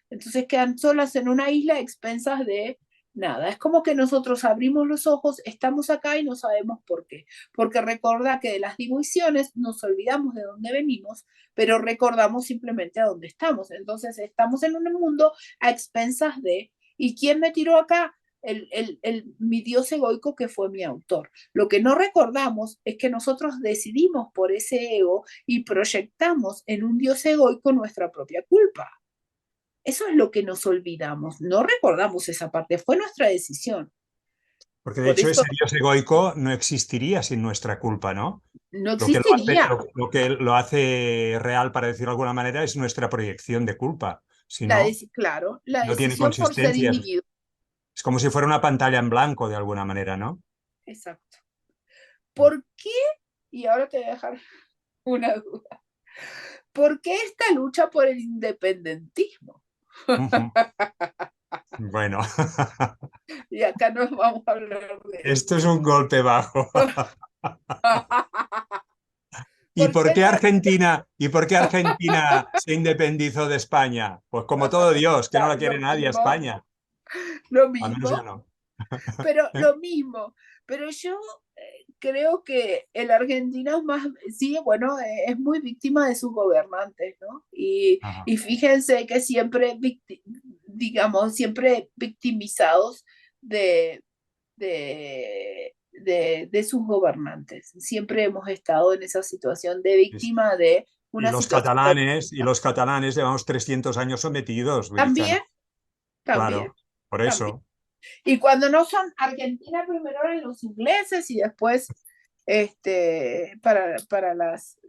Entonces quedan solas en una isla a expensas de nada. Es como que nosotros abrimos los ojos, estamos acá y no sabemos por qué. Porque recuerda que de las divisiones nos olvidamos de dónde venimos, pero recordamos simplemente a dónde estamos. Entonces estamos en un mundo a expensas de, ¿y quién me tiró acá? Mi Dios egoico que fue mi autor. Lo que no recordamos es que nosotros decidimos por ese ego y proyectamos en un Dios egoico nuestra propia culpa. Eso es lo que nos olvidamos, no recordamos esa parte, fue nuestra decisión. porque de Por hecho eso ese Dios egoico no existiría sin nuestra culpa, ¿no? no Lo que existiría. lo que lo hace real, para decirlo de alguna manera, es nuestra proyección de culpa. Si no, Claro, la no tiene decisión por ser consistencia. individuo. Es como si fuera una pantalla en blanco de alguna manera, ¿no? Exacto. ¿Por qué? Y ahora te voy a dejar una duda. ¿Por qué esta lucha por el independentismo? Ujú. Bueno, Y acá no vamos a hablar de esto eso. es un golpe bajo. ¿Por qué ¿Y por qué Argentina se independizó de España? Pues como todo Dios, que no la quiere lo nadie a mismo, España. lo Al menos yo mismo, no. pero lo mismo. Pero yo creo que el argentino es más, sí, bueno, es muy víctima de sus gobernantes, ¿no? Ajá. Y fíjense que siempre, digamos, siempre victimizados de, de sus gobernantes. Siempre hemos estado en esa situación de víctima de una situación. Y los catalanes llevamos 300 años sometidos, Vilca, ¿no? También, también, Claro, por también. eso. Y cuando no son Argentina, primero eran los ingleses y después para las...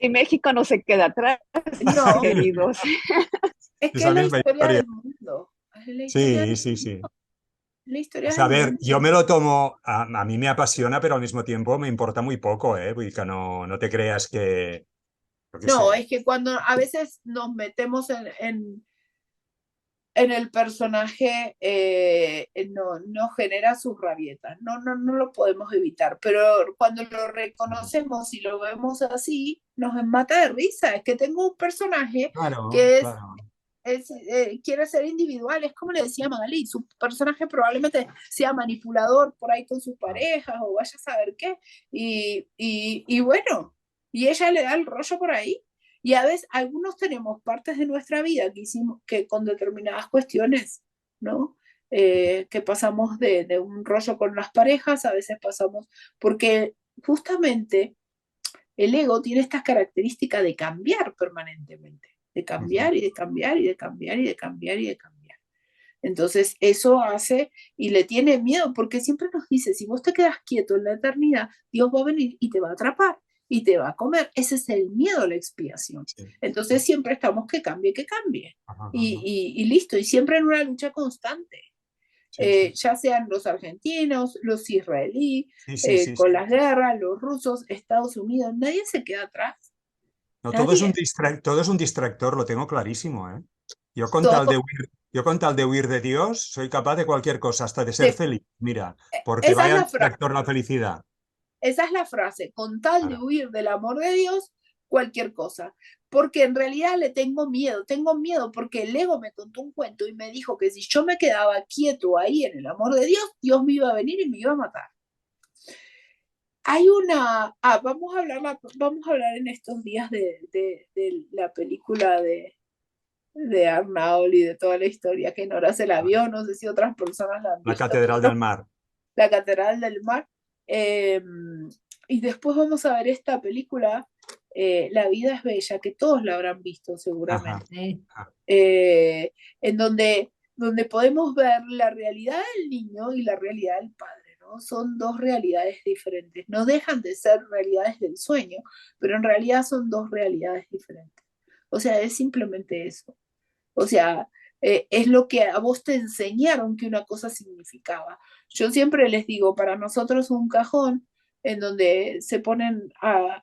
Y México no se queda atrás, No, queridos. es que Esa es la misma historia historia. del mundo. Es la historia Sí, del sí, sí. La historia O es sea, a el ver, mundo. yo me lo tomo, a mí me apasiona, pero al mismo tiempo me importa muy poco, ¿eh? Porque no te creas que, yo qué No, sé. es que cuando a veces nos metemos en el personaje, no genera sus rabietas, no lo podemos evitar, pero cuando lo reconocemos y lo vemos así, nos mata de risa. Es que tengo un personaje Claro, que claro. quiere ser individual, es como le decía Magali, su personaje probablemente sea manipulador por ahí con sus parejas o vaya a saber qué, y bueno, y ella le da el rollo por ahí. Y a veces algunos tenemos partes de nuestra vida que hicimos que con determinadas cuestiones, ¿no? Que pasamos de un rollo con las parejas, a veces pasamos, porque justamente el ego tiene estas características de cambiar permanentemente, de cambiar y de cambiar y de cambiar y de cambiar y de cambiar. Entonces eso hace y le tiene miedo porque siempre nos dice, si vos te quedas quieto en la eternidad, Dios va a venir y te va a atrapar y te va a comer. Ese es el miedo a la expiación. Sí. Entonces siempre estamos que cambie, que cambie. Ajá, ajá. Y listo, y siempre en una lucha constante. Sí, sí. Ya sean los argentinos, los israelíes, Sí, sí, sí, con sí. las guerras, los rusos, Estados Unidos, nadie se queda atrás. No, Nadie. todo es un distractor, lo tengo clarísimo, ¿eh? Yo Todo. con tal de huir de Dios, soy capaz de cualquier cosa, hasta de ser De, feliz. Mira, porque esa es vaya la frase. distractor la felicidad. Esa es la frase, con tal de Claro. huir del amor de Dios, cualquier cosa. Porque en realidad le tengo miedo porque el ego me contó un cuento y me dijo que si yo me quedaba quieto ahí en el amor de Dios, Dios me iba a venir y me iba a matar. Hay vamos a hablar en estos días de la película de Arnaud y de toda la historia que Nora se la vio, no sé si otras personas la han La visto, Catedral del Mar. La Catedral del Mar. Y después vamos a ver esta película, La vida es bella, que todos la habrán visto seguramente, Ajá. en donde podemos ver la realidad del niño y la realidad del padre, ¿no? Son dos realidades diferentes, no dejan de ser realidades del sueño, pero en realidad son dos realidades diferentes. O sea, es simplemente eso. O sea, es lo que a vos te enseñaron que una cosa significaba. Yo siempre les digo, para nosotros un cajón en donde se ponen a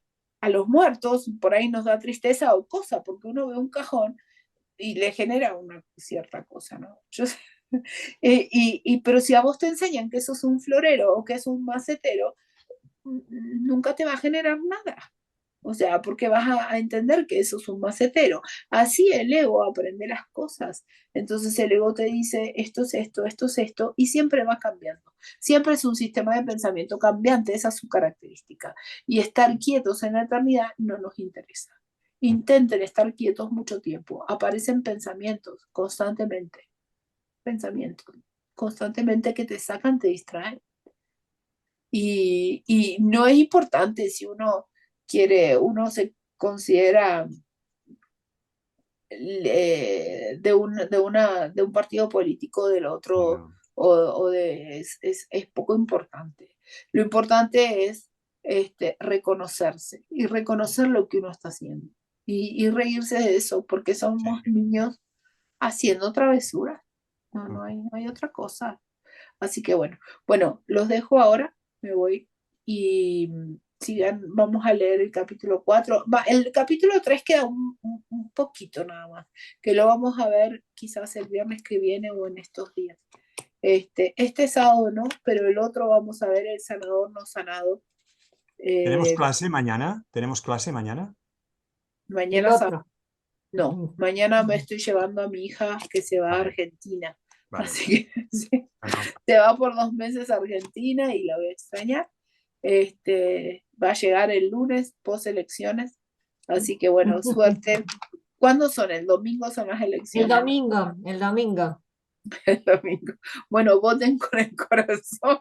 los muertos, por ahí nos da tristeza o cosa, porque uno ve un cajón y le genera una cierta cosa, ¿no? Pero si a vos te enseñan que eso es un florero o que es un macetero, nunca te va a generar nada. O sea, porque vas a entender que eso es un macetero. Así el ego aprende las cosas. Entonces el ego te dice, esto es esto, esto es esto, y siempre va cambiando. Siempre es un sistema de pensamiento cambiante, esa es su característica. Y estar quietos en la eternidad no nos interesa. Intenten estar quietos mucho tiempo. Aparecen pensamientos constantemente que te sacan, te distraen. Y no es importante si uno se considera de un partido político, del otro, No. es poco importante. Lo importante es reconocerse y reconocer lo que uno está haciendo y reírse de eso, porque somos Sí. niños haciendo travesuras. No, Mm. no hay otra cosa. Así que bueno, los dejo ahora, me voy y sigan, vamos a leer el capítulo 4. El capítulo 3 queda un poquito nada más, que lo vamos a ver quizás el viernes que viene o en estos días. Este sábado no, pero el otro vamos a ver el sanador no sanado. ¿Tenemos Eh, clase mañana? ¿Tenemos clase mañana? El mañana sábado. otro. No, mañana me estoy llevando a mi hija que se va a Vale, Argentina. vale. Así que sí, Bueno, se va por 2 meses a Argentina y la voy a extrañar. Va a llegar el lunes, post elecciones. Así que bueno, suerte. ¿Cuándo son? El domingo son las El elecciones, ¿no? domingo, el domingo. El domingo. Bueno, voten con el corazón.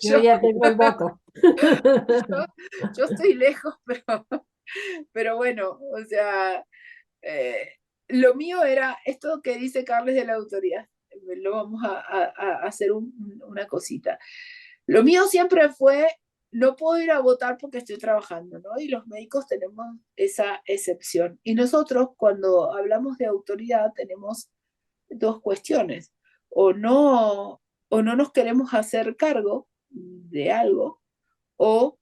Yo Yo, ya tengo el voto. yo estoy lejos, pero bueno, o sea, eh, lo mío era esto que dice Carles de la autoridad. Lo vamos a hacer una cosita. Lo mío siempre fue, no puedo ir a votar porque estoy trabajando, ¿no? Y los médicos tenemos esa excepción. Y nosotros, cuando hablamos de autoridad, tenemos dos cuestiones. O no o no nos queremos hacer cargo de algo, o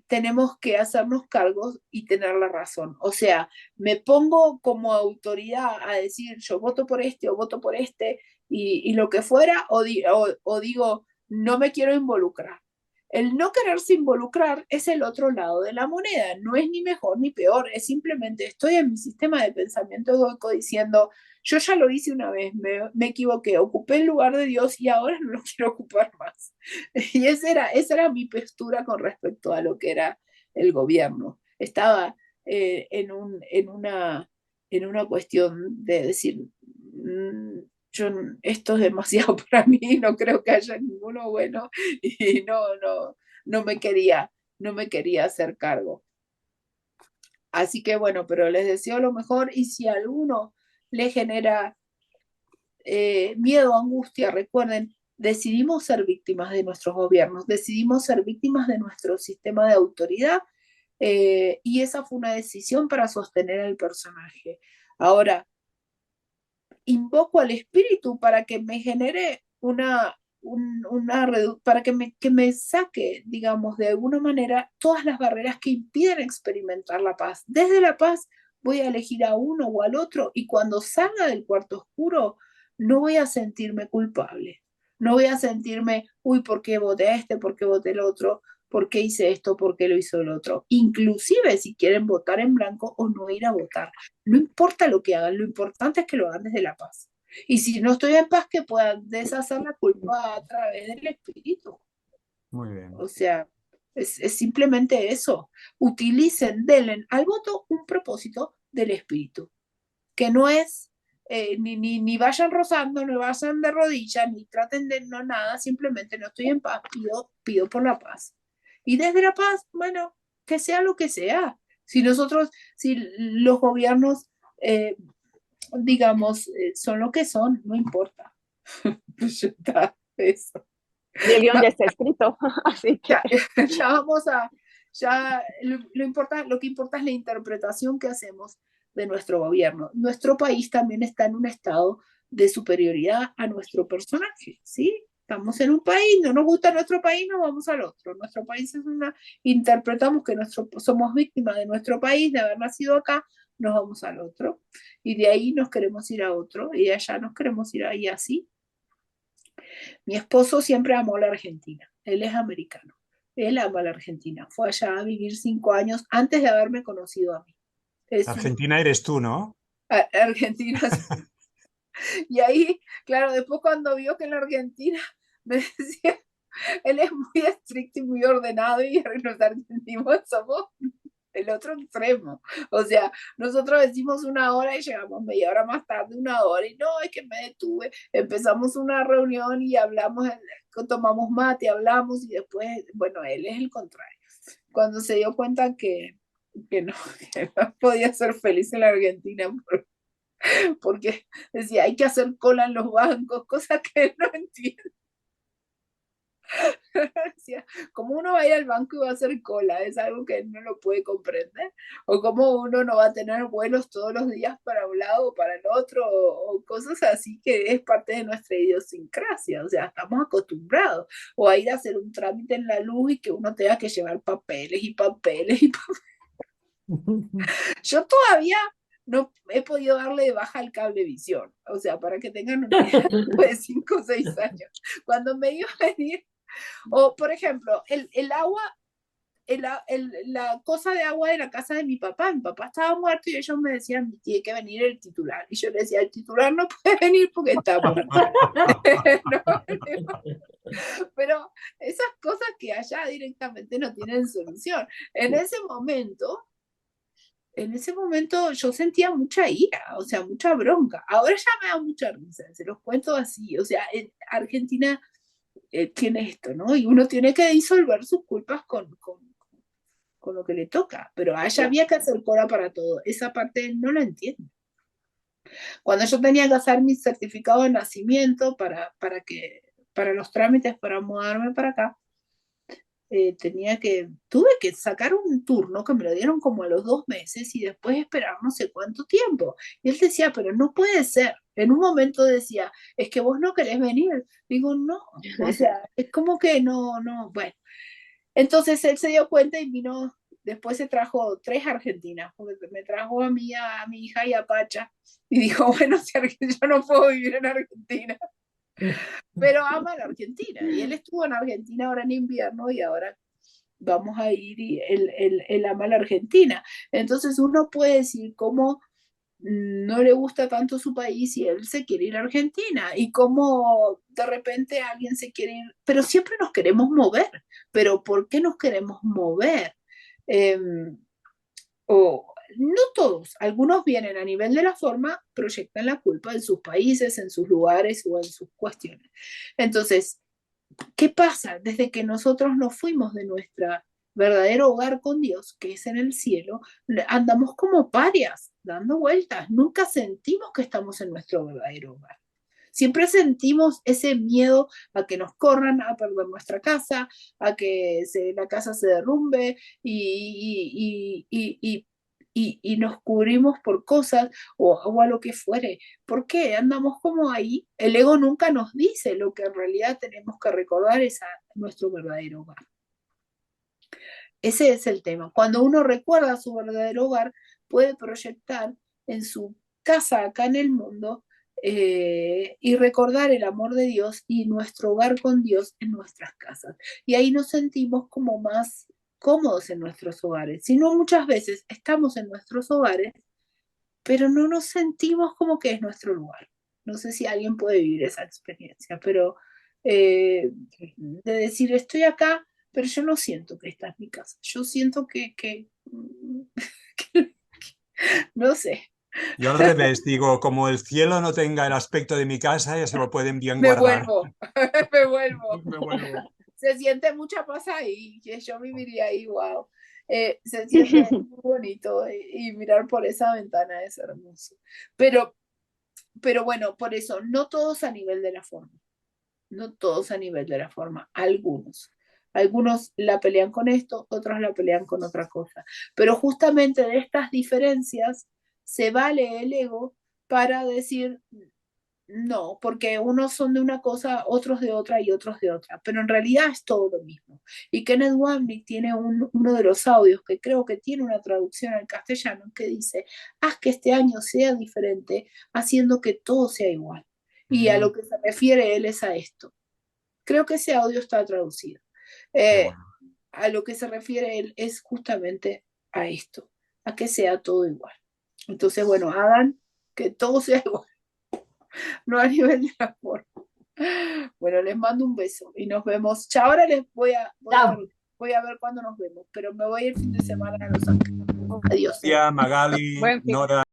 tenemos que hacernos cargos y tener la razón. O sea, me pongo como autoridad a decir yo voto por este o voto por este y lo que fuera, o digo no me quiero involucrar. El no quererse involucrar es el otro lado de la moneda, no es ni mejor ni peor, es simplemente estoy en mi sistema de pensamiento egoico diciendo, yo ya lo hice una vez, me equivoqué, ocupé el lugar de Dios y ahora no lo quiero ocupar más. Y esa era mi postura con respecto a lo que era el gobierno. Estaba en una cuestión de decir, yo, esto es demasiado para mí, no creo que haya ninguno bueno y no no me quería hacer cargo. Así que bueno, pero les deseo lo mejor y si a alguno le genera miedo, angustia, recuerden, decidimos ser víctimas de nuestros gobiernos, decidimos ser víctimas de nuestro sistema de autoridad y esa fue una decisión para sostener al personaje. Ahora, invoco al espíritu para que me genere para que me saque, digamos, de alguna manera todas las barreras que impiden experimentar la paz. Desde la paz voy a elegir a uno o al otro y cuando salga del cuarto oscuro no voy a sentirme culpable. No voy a sentirme, uy, ¿por qué voté a este? ¿Por qué voté el otro? ¿Por qué hice esto? ¿Por qué lo hizo el otro? Inclusive si quieren votar en blanco o no ir a votar. No importa lo que hagan, lo importante es que lo hagan desde la paz. Y si no estoy en paz, que puedan deshacer la culpa a través del espíritu. Muy bien. O sea, es simplemente eso. Utilicen, denle al voto un propósito del espíritu, que no es ni vayan rozando, ni vayan de rodillas, ni traten de no nada, simplemente no estoy en paz, pido por la paz. Y desde la paz, bueno, que sea lo que sea. Si los gobiernos, digamos, son lo que son, no importa. Pues ya está, eso. Y el guión ya está escrito, así que... Ya vamos a, ya lo que importa es la interpretación que hacemos de nuestro gobierno. Nuestro país también está en un estado de superioridad a nuestro personaje, ¿sí? Estamos en un país, no nos gusta nuestro país, nos vamos al otro. Nuestro país es interpretamos que somos víctimas de nuestro país, de haber nacido acá, nos vamos al otro. Y de ahí nos queremos ir a otro, y de allá nos queremos ir ahí así. Mi esposo siempre amó la Argentina, él es americano, él ama la Argentina, fue allá a vivir 5 años antes de haberme conocido a mí. Argentina eres tú, ¿no? Argentina. Y ahí, claro, después cuando vio que en la Argentina me decía, él es muy estricto y muy ordenado y los argentinos somos el otro extremo. O sea, nosotros decimos 1 hora y llegamos media hora más tarde, 1 hora, y no, es que me detuve. Empezamos una reunión y hablamos, tomamos mate, hablamos, y después, bueno, él es el contrario. Cuando se dio cuenta que no, que no podía ser feliz en la Argentina porque decía, hay que hacer cola en los bancos, cosas que él no entiende. Decía, ¿cómo uno va a ir al banco y va a hacer cola? Es algo que él no lo puede comprender. O cómo uno no va a tener vuelos todos los días para un lado o para el otro, o cosas así que es parte de nuestra idiosincrasia. O sea, estamos acostumbrados. O a ir a hacer un trámite en la luz y que uno tenga que llevar papeles y papeles y papeles. Yo todavía no he podido darle de baja al cablevisión. O sea, para que tengan una idea, después de 5 o 6 años. Cuando me iba a venir, o por ejemplo, el agua, la cosa de agua de la casa de mi papá estaba muerto y ellos me decían, tiene que venir el titular. Y yo le decía, el titular no puede venir porque está muerto. Pero esas cosas que allá directamente no tienen solución. En ese momento yo sentía mucha ira, o sea, mucha bronca. Ahora ya me da mucha risa, se los cuento así. O sea, en Argentina tiene esto, ¿no? Y uno tiene que disolver sus culpas con lo que le toca, pero allá había que hacer cola para todo. Esa parte no la entiendo. Cuando yo tenía que hacer mi certificado de nacimiento para los trámites para mudarme para acá, tuve que sacar un turno que me lo dieron como a los 2 meses y después esperar no sé cuánto tiempo. Y él decía, pero no puede ser. En un momento decía, es que vos no querés venir. Digo, no, o sea, es como que no, bueno. Entonces él se dio cuenta y vino, después se trajo 3 argentinas, porque me trajo a mí, a mi hija y a Pacha. Y dijo, bueno, si yo no puedo vivir en Argentina, pero ama la Argentina. Y él estuvo en Argentina ahora en invierno y ahora vamos a ir y él ama la Argentina. Entonces uno puede decir cómo no le gusta tanto su país y él se quiere ir a Argentina y cómo de repente alguien se quiere ir, pero siempre nos queremos mover. Pero ¿por qué nos queremos mover? O no todos, algunos vienen a nivel de la forma, proyectan la culpa en sus países, en sus lugares o en sus cuestiones. Entonces, ¿qué pasa? Desde que nosotros nos fuimos de nuestro verdadero hogar con Dios, que es en el cielo, andamos como parias, dando vueltas. Nunca sentimos que estamos en nuestro verdadero hogar. Siempre sentimos ese miedo a que nos corran, a perder nuestra casa, a que la casa se derrumbe y nos cubrimos por cosas o a lo que fuere. ¿Por qué? Andamos como ahí. El ego nunca nos dice lo que en realidad tenemos que recordar es a nuestro verdadero hogar. Ese es el tema. Cuando uno recuerda su verdadero hogar, puede proyectar en su casa acá en el mundo y recordar el amor de Dios y nuestro hogar con Dios en nuestras casas. Y ahí nos sentimos como más cómodos en nuestros hogares. Si no, muchas veces estamos en nuestros hogares, pero no nos sentimos como que es nuestro lugar. No sé si alguien puede vivir esa experiencia, pero de decir, estoy acá, pero yo no siento que esta es mi casa. Yo siento que no sé. Yo al revés, digo, como el cielo no tenga el aspecto de mi casa, ya se lo pueden bien Me guardar. vuelvo, me vuelvo. Me vuelvo. Se siente mucha paz ahí, que yo viviría ahí, wow. Se siente muy bonito y mirar por esa ventana es hermoso. Pero bueno, por eso, no todos a nivel de la forma. No todos a nivel de la forma, algunos. Algunos la pelean con esto, otros la pelean con otra cosa. Pero justamente de estas diferencias se vale el ego para decir no, porque unos son de una cosa, otros de otra y otros de otra, pero en realidad es todo lo mismo. Y Kenneth Wapnick tiene uno de los audios que creo que tiene una traducción al castellano que dice, haz que este año sea diferente, haciendo que todo sea igual. Y a lo que se refiere él es a esto. Creo que ese audio está traducido. Bueno. A lo que se refiere él es justamente a esto, a que sea todo igual. Entonces, bueno, hagan que todo sea igual, no a nivel de la forma. Bueno, les mando un beso y nos vemos. Chao, ahora les voy a ver cuándo nos vemos, pero me voy el fin de semana a Los Ángeles. Adiós. Magali, Buen fin. Nora.